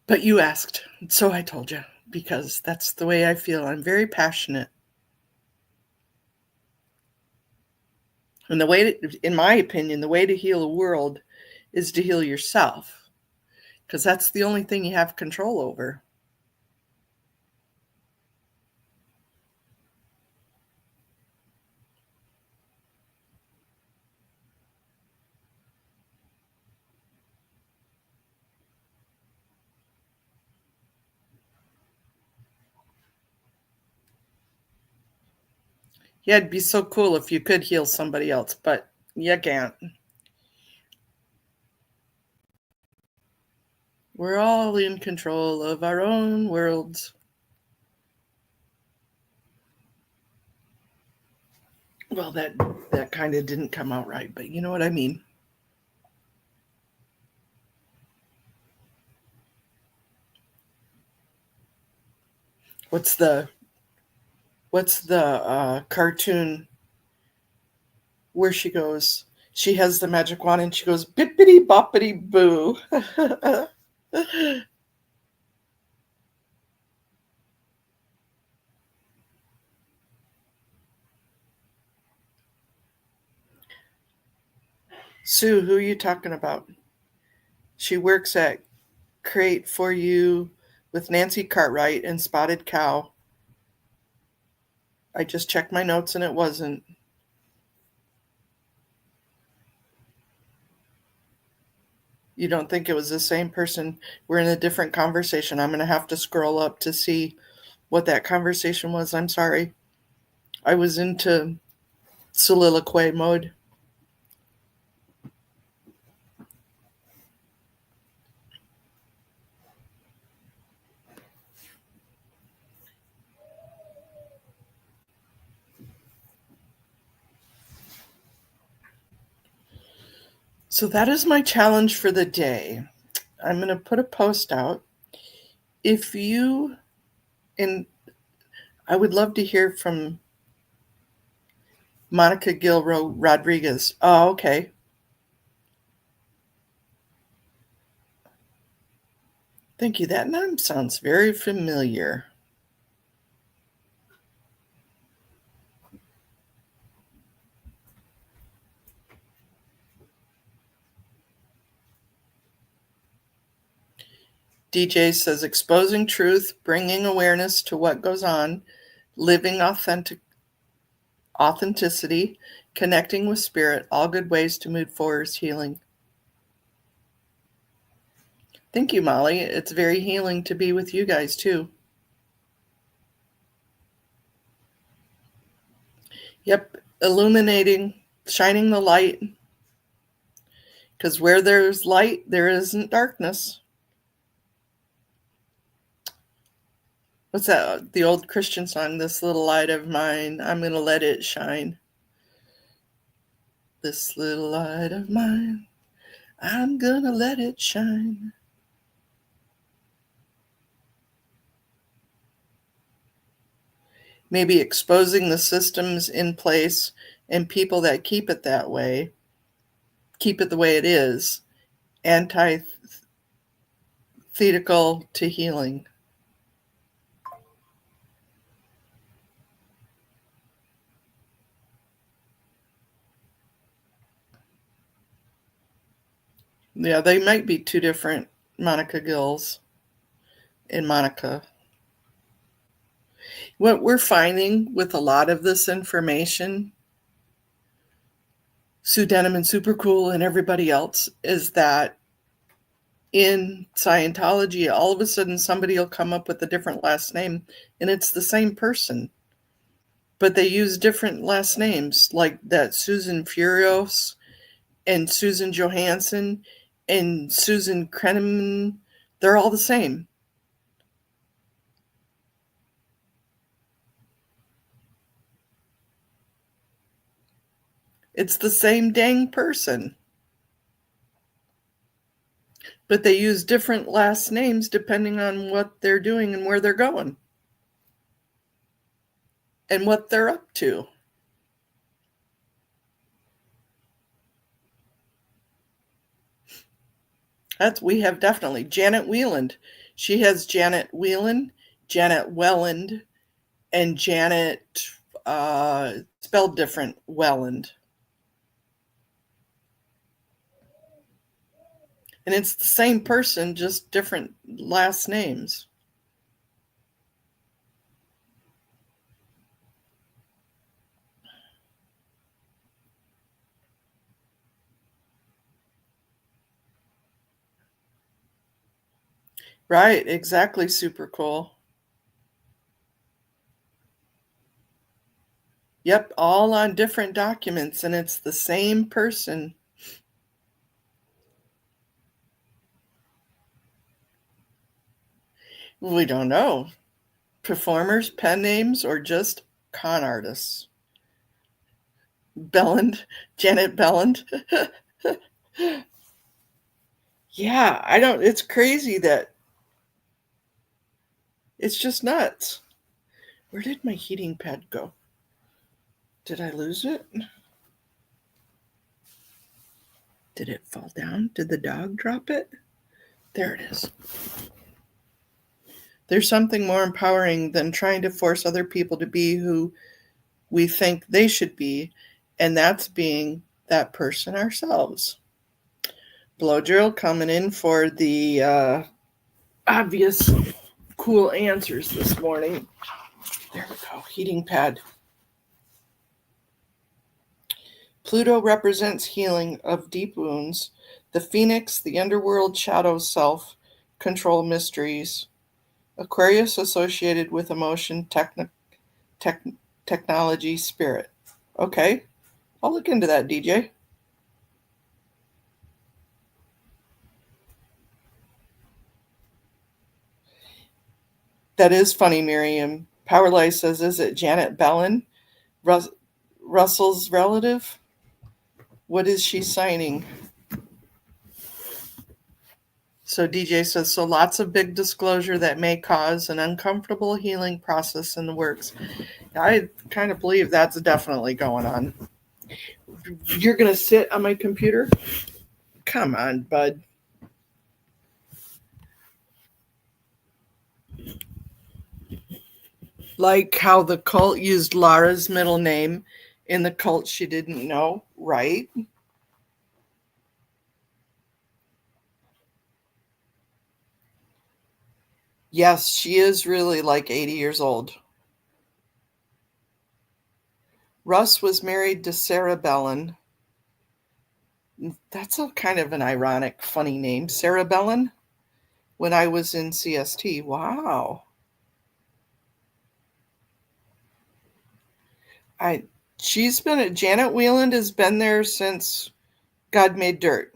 But you asked, so I told you, because that's the way I feel. I'm very passionate. And the way in my opinion, the way to heal a world is to heal yourself, because that's the only thing you have control over. Yeah, it'd be so cool if you could heal somebody else, but you can't. We're all in control of our own worlds. Well, that kind of didn't come out right, but you know what I mean. What's the cartoon where she goes? She has the magic wand and she goes bippity boppity boo. Sue, who are you talking about? She works at Create for You with Nancy Cartwright and Spotted Cow. I just checked my notes and it wasn't. You don't think it was the same person? We're in a different conversation. I'm going to have to scroll up to see what that conversation was. I'm sorry. I was into soliloquy mode. So that is my challenge for the day. I'm going to put a post out. If you, and I would love to hear from Monica Gilroy Rodriguez. Oh, okay. Thank you. That name sounds very familiar. DJ says exposing truth, bringing awareness to what goes on, living authenticity, connecting with spirit, all good ways to move forward healing. Thank you, Molly. It's very healing to be with you guys too. Yep, illuminating, shining the light. Because where there's light, there isn't darkness. What's that? The old Christian song, This Little Light of Mine, I'm going to let it shine. This little light of mine, I'm going to let it shine. Maybe exposing the systems in place and people that keep it that way keep it the way it is, antithetical to healing. Yeah, they might be two different Monica Gills and Monica. What we're finding with a lot of this information, Sue Denim and Super Cool and everybody else, is that in Scientology, all of a sudden somebody will come up with a different last name and it's the same person, but they use different last names, like that Susan Furios and Susan Johansson and Susan Kreneman. They're all the same. It's the same dang person, but they use different last names depending on what they're doing and where they're going and what they're up to. We have definitely Janet Wieland. She has Janet Wieland, Janet Welland, and Janet spelled different, Welland. And it's the same person, just different last names. Right, exactly, Super Cool. Yep, all on different documents, and it's the same person. We don't know. Performers, pen names, or just con artists. Belland, Janet Belland. Yeah, it's crazy that it's just nuts. Where did my heating pad go? Did I lose it? Did it fall down? Did the dog drop it? There it is. There's something more empowering than trying to force other people to be who we think they should be, and that's being that person ourselves. Blow drill coming in for the obvious cool answers this morning. There we go, heating pad. Pluto represents healing of deep wounds. The phoenix, the underworld shadow self, control mysteries. Aquarius associated with emotion, technology, spirit. Okay, I'll look into that, DJ. That is funny, Miriam. Powerlife says, is it Janet Bellin, Russell's relative? What is she signing? So DJ says, so lots of big disclosure that may cause an uncomfortable healing process in the works. I kind of believe that's definitely going on. You're going to sit on my computer? Come on, bud. Like how the cult used Lara's middle name in the cult she didn't know, right? Yes, she is really like 80 years old. Russ was married to Sarah Bellin. That's a kind of an ironic, funny name. Sarah Bellin? When I was in CST. Wow. I Janet Wieland has been there since God made dirt.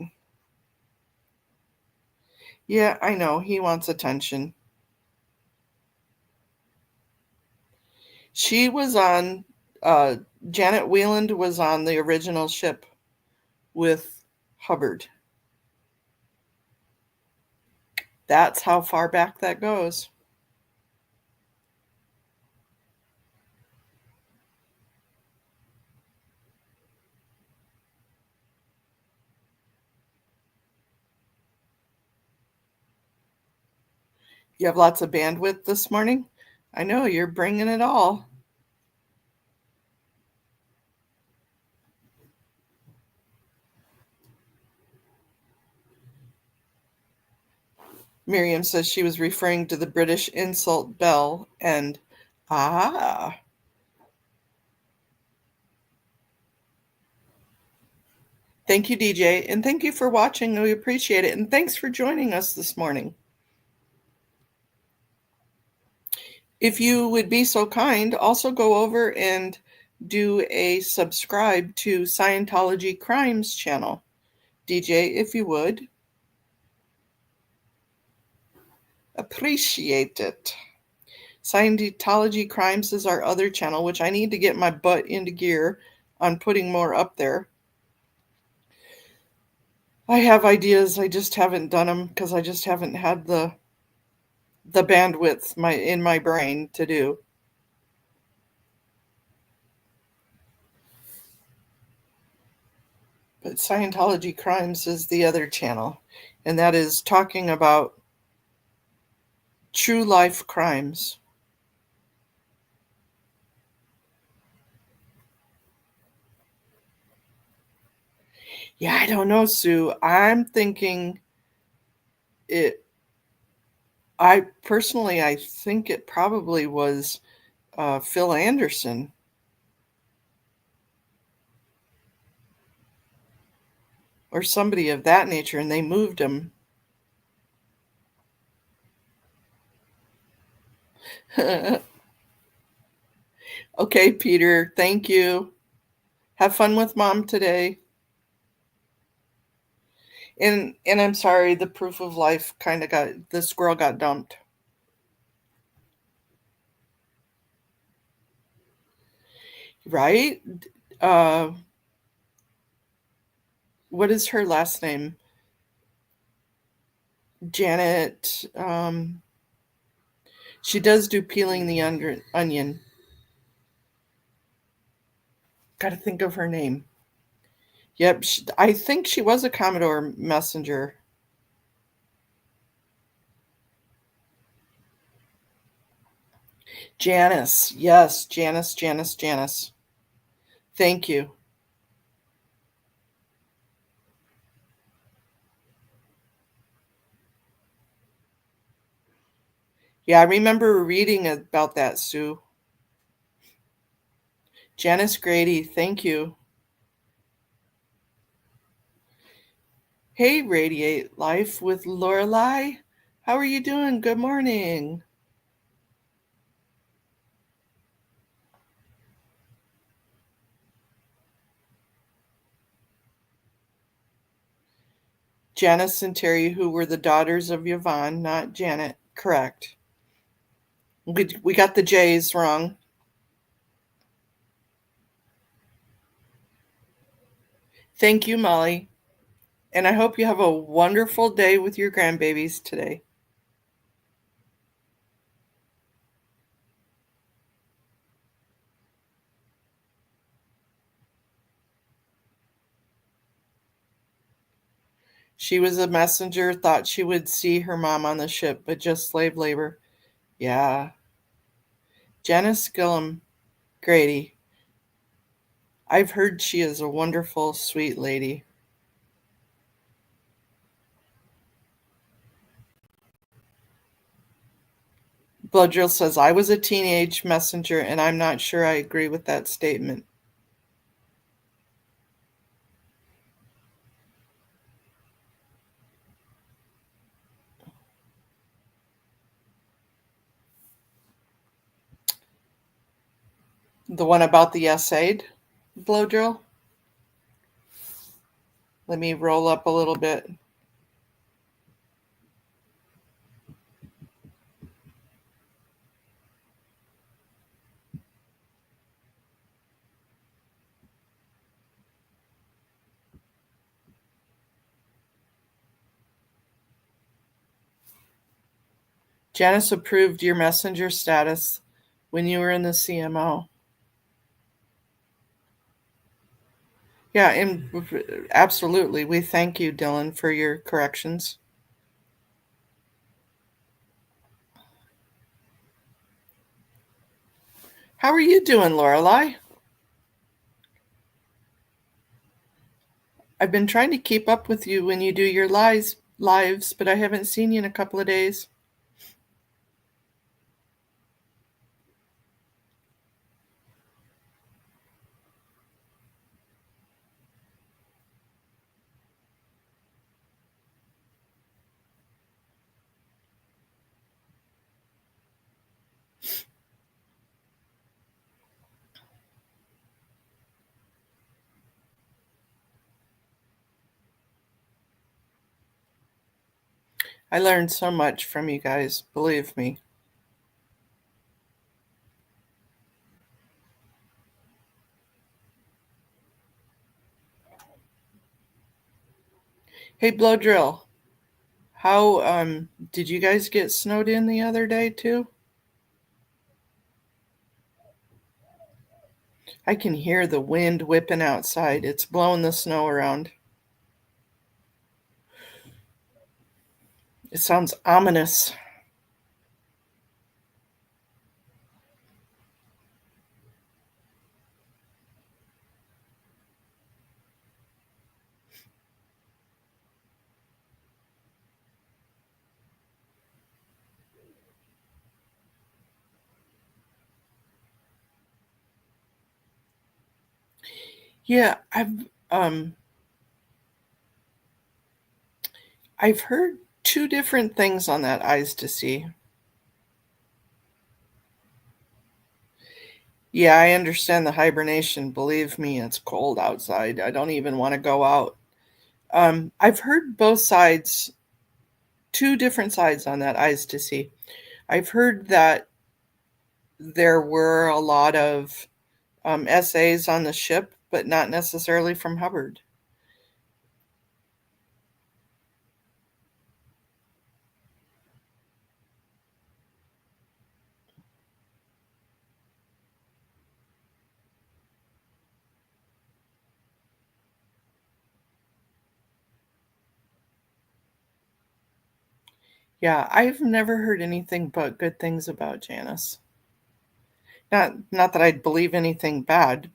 Yeah, I know. He wants attention. She was on Janet Wieland was on the original ship with Hubbard. That's how far back that goes. You have lots of bandwidth this morning? I know, you're bringing it all. Miriam says she was referring to the British insult bell and ah. Thank you, DJ, and thank you for watching. We appreciate it. And thanks for joining us this morning. If you would be so kind, also go over and do a subscribe to Scientology Crimes channel. DJ, if you would. Appreciate it. Scientology Crimes is our other channel, which I need to get my butt into gear on putting more up there. I have ideas, I just haven't done them because I just haven't had the bandwidth in my brain to do. But Scientology Crimes is the other channel, and that is talking about true life crimes. Yeah, I don't know, Sue. I'm thinking I think it probably was Phil Anderson. Or somebody of that nature, and they moved him. Okay, Peter, thank you. Have fun with Mom today. And I'm sorry, the proof of life the squirrel got dumped. Right? What is her last name? Janet. She does do peeling the onion. Got to think of her name. Yep, I think she was a Commodore messenger. Janice. Yes, Janice. Thank you. Yeah, I remember reading about that, Sue. Janice Grady, thank you. Hey, Radiate Life with Lorelei. How are you doing? Good morning. Janice and Terry, who were the daughters of Yvonne, not Janet. Correct. We got the J's wrong. Thank you, Molly. And I hope you have a wonderful day with your grandbabies today. She was a messenger, thought she would see her mom on the ship, but just slave labor. Yeah. Janice Gillum Grady. I've heard she is a wonderful, sweet lady. Blood Drill says, I was a teenage messenger, and I'm not sure I agree with that statement. The one about the essay, Blow Drill? Let me roll up a little bit. Janice approved your messenger status when you were in the CMO. Yeah, and absolutely. We thank you, Dylan, for your corrections. How are you doing, Lorelai? I've been trying to keep up with you when you do your lives, but I haven't seen you in a couple of days. I learned so much from you guys, believe me. Hey, Blow Drill, how did you guys get snowed in the other day too? I can hear the wind whipping outside. It's blowing the snow around. It sounds ominous. Yeah, um I've heard two different things on that Eyes to See. Yeah, I understand the hibernation. Believe me, it's cold outside. I don't even want to go out. I've heard both sides, two different sides on that Eyes to See. I've heard that there were a lot of essays on the ship, but not necessarily from Hubbard. Yeah, I've never heard anything but good things about Janice. Not that I'd believe anything bad,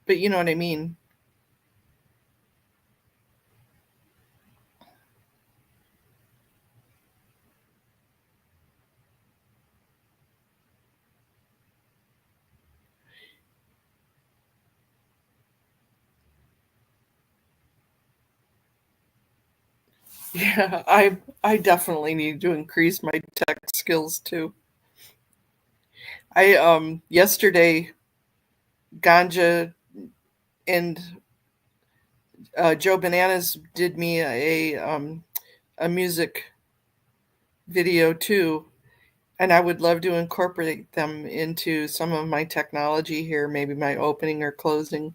but you know what I mean. Yeah, I definitely need to increase my tech skills too. I yesterday Ganja and Joe Bananas did me a music video too, and I would love to incorporate them into some of my technology here, maybe my opening or closing.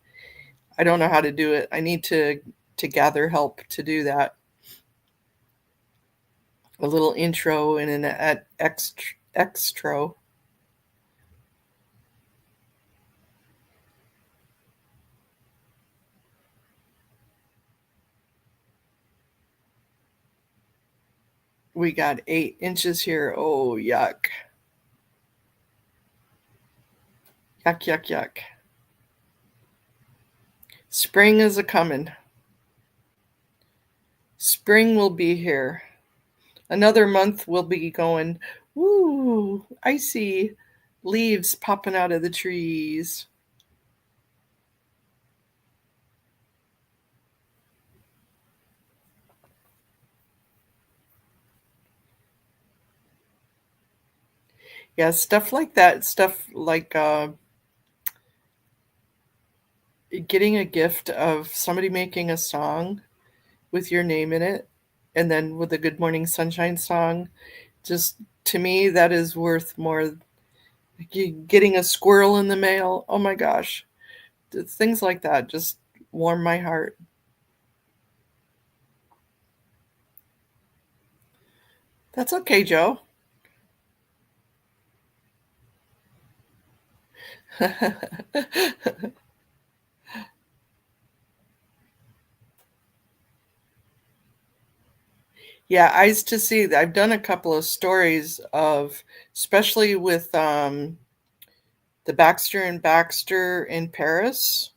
I don't know how to do it. I need to gather help to do that. A little intro and an extro. We got 8 inches here. Oh, yuck. Yuck, yuck, yuck. Spring is a coming. Spring will be here. Another month we'll be going, woo, I see leaves popping out of the trees. Yeah, stuff like that. Stuff like getting a gift of somebody making a song with your name in it, and then with a Good Morning Sunshine song. Just to me, that is worth more. Getting a squirrel in the mail. Oh my gosh. Things like that just warm my heart. That's okay, Joe. Yeah, Eyes to See. I've done a couple of stories of, especially with The Baxter and Baxter in Paris.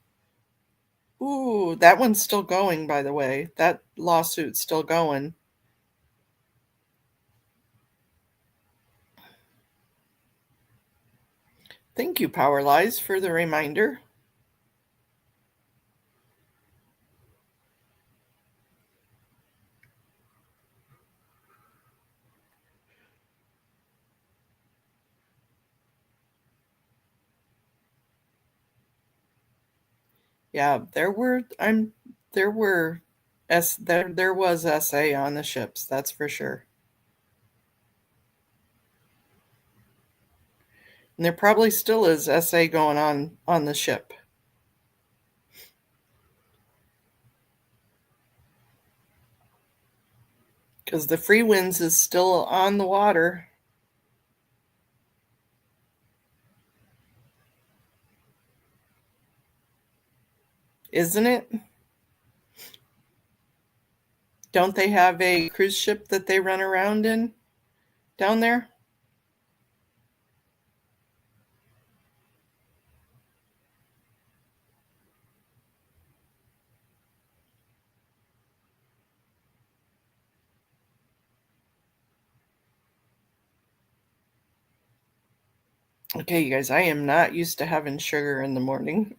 Ooh, that one's still going, by the way. That lawsuit's still going. Thank you, Powerlies, for the reminder. Yeah, there was SA on the ships, that's for sure. And there probably still is SA going on the ship. Because the Free Winds is still on the water. Isn't it? Don't they have a cruise ship that they run around in down there? Okay, you guys, I am not used to having sugar in the morning.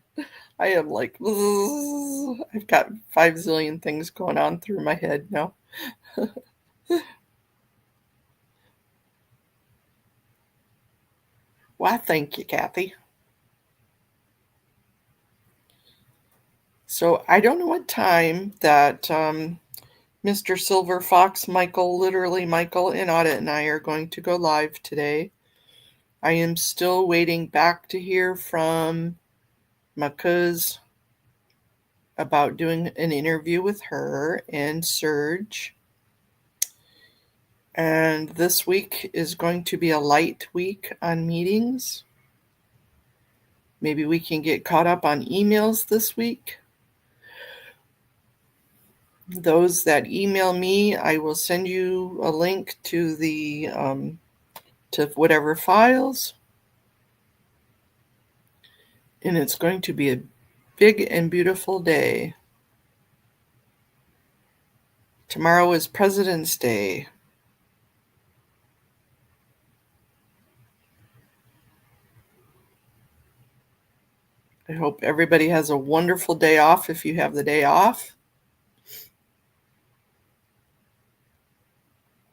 I am like, I've got 5 zillion things going on through my head now. Why, thank you, Kathy. So I don't know what time that Mr. Silver Fox, literally Michael in Audit, and I are going to go live today. I am still waiting back to hear from my cuz about doing an interview with her and Serge. And this week is going to be a light week on meetings. Maybe we can get caught up on emails this week. Those that email me, I will send you a link to the to whatever files. And it's going to be a big and beautiful day. Tomorrow is President's Day. I hope everybody has a wonderful day off if you have the day off.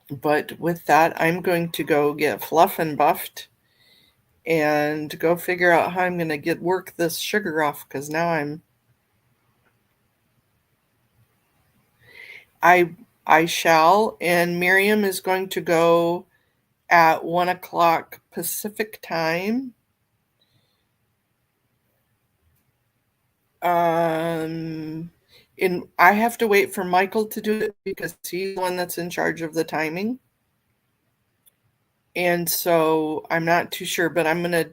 But with that, I'm going to go get fluff and buffed and go figure out how I'm going to work this sugar off, because now I shall, and Miriam is going to go at 1 o'clock Pacific time. And I have to wait for Michael to do it because he's the one that's in charge of the timing. And so I'm not too sure, but I'm going to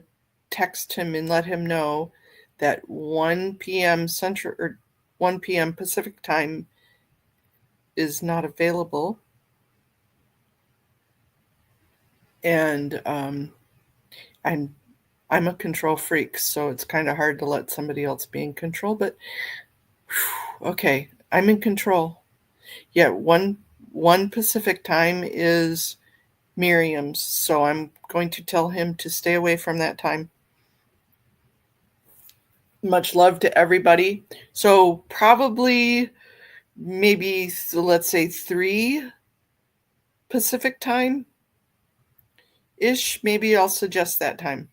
text him and let him know that 1 p.m. Central or 1 p.m. Pacific time is not available. And I'm a control freak, so it's kind of hard to let somebody else be in control, but okay, I'm in control. Yeah, 1 Pacific time is Miriam's, so I'm going to tell him to stay away from that time. Much love to everybody. So probably maybe, let's say 3 Pacific time ish. Maybe I'll suggest that time.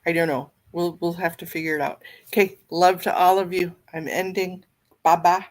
I don't know. We'll have to figure it out. Okay, love to all of you. I'm ending. Bye-bye.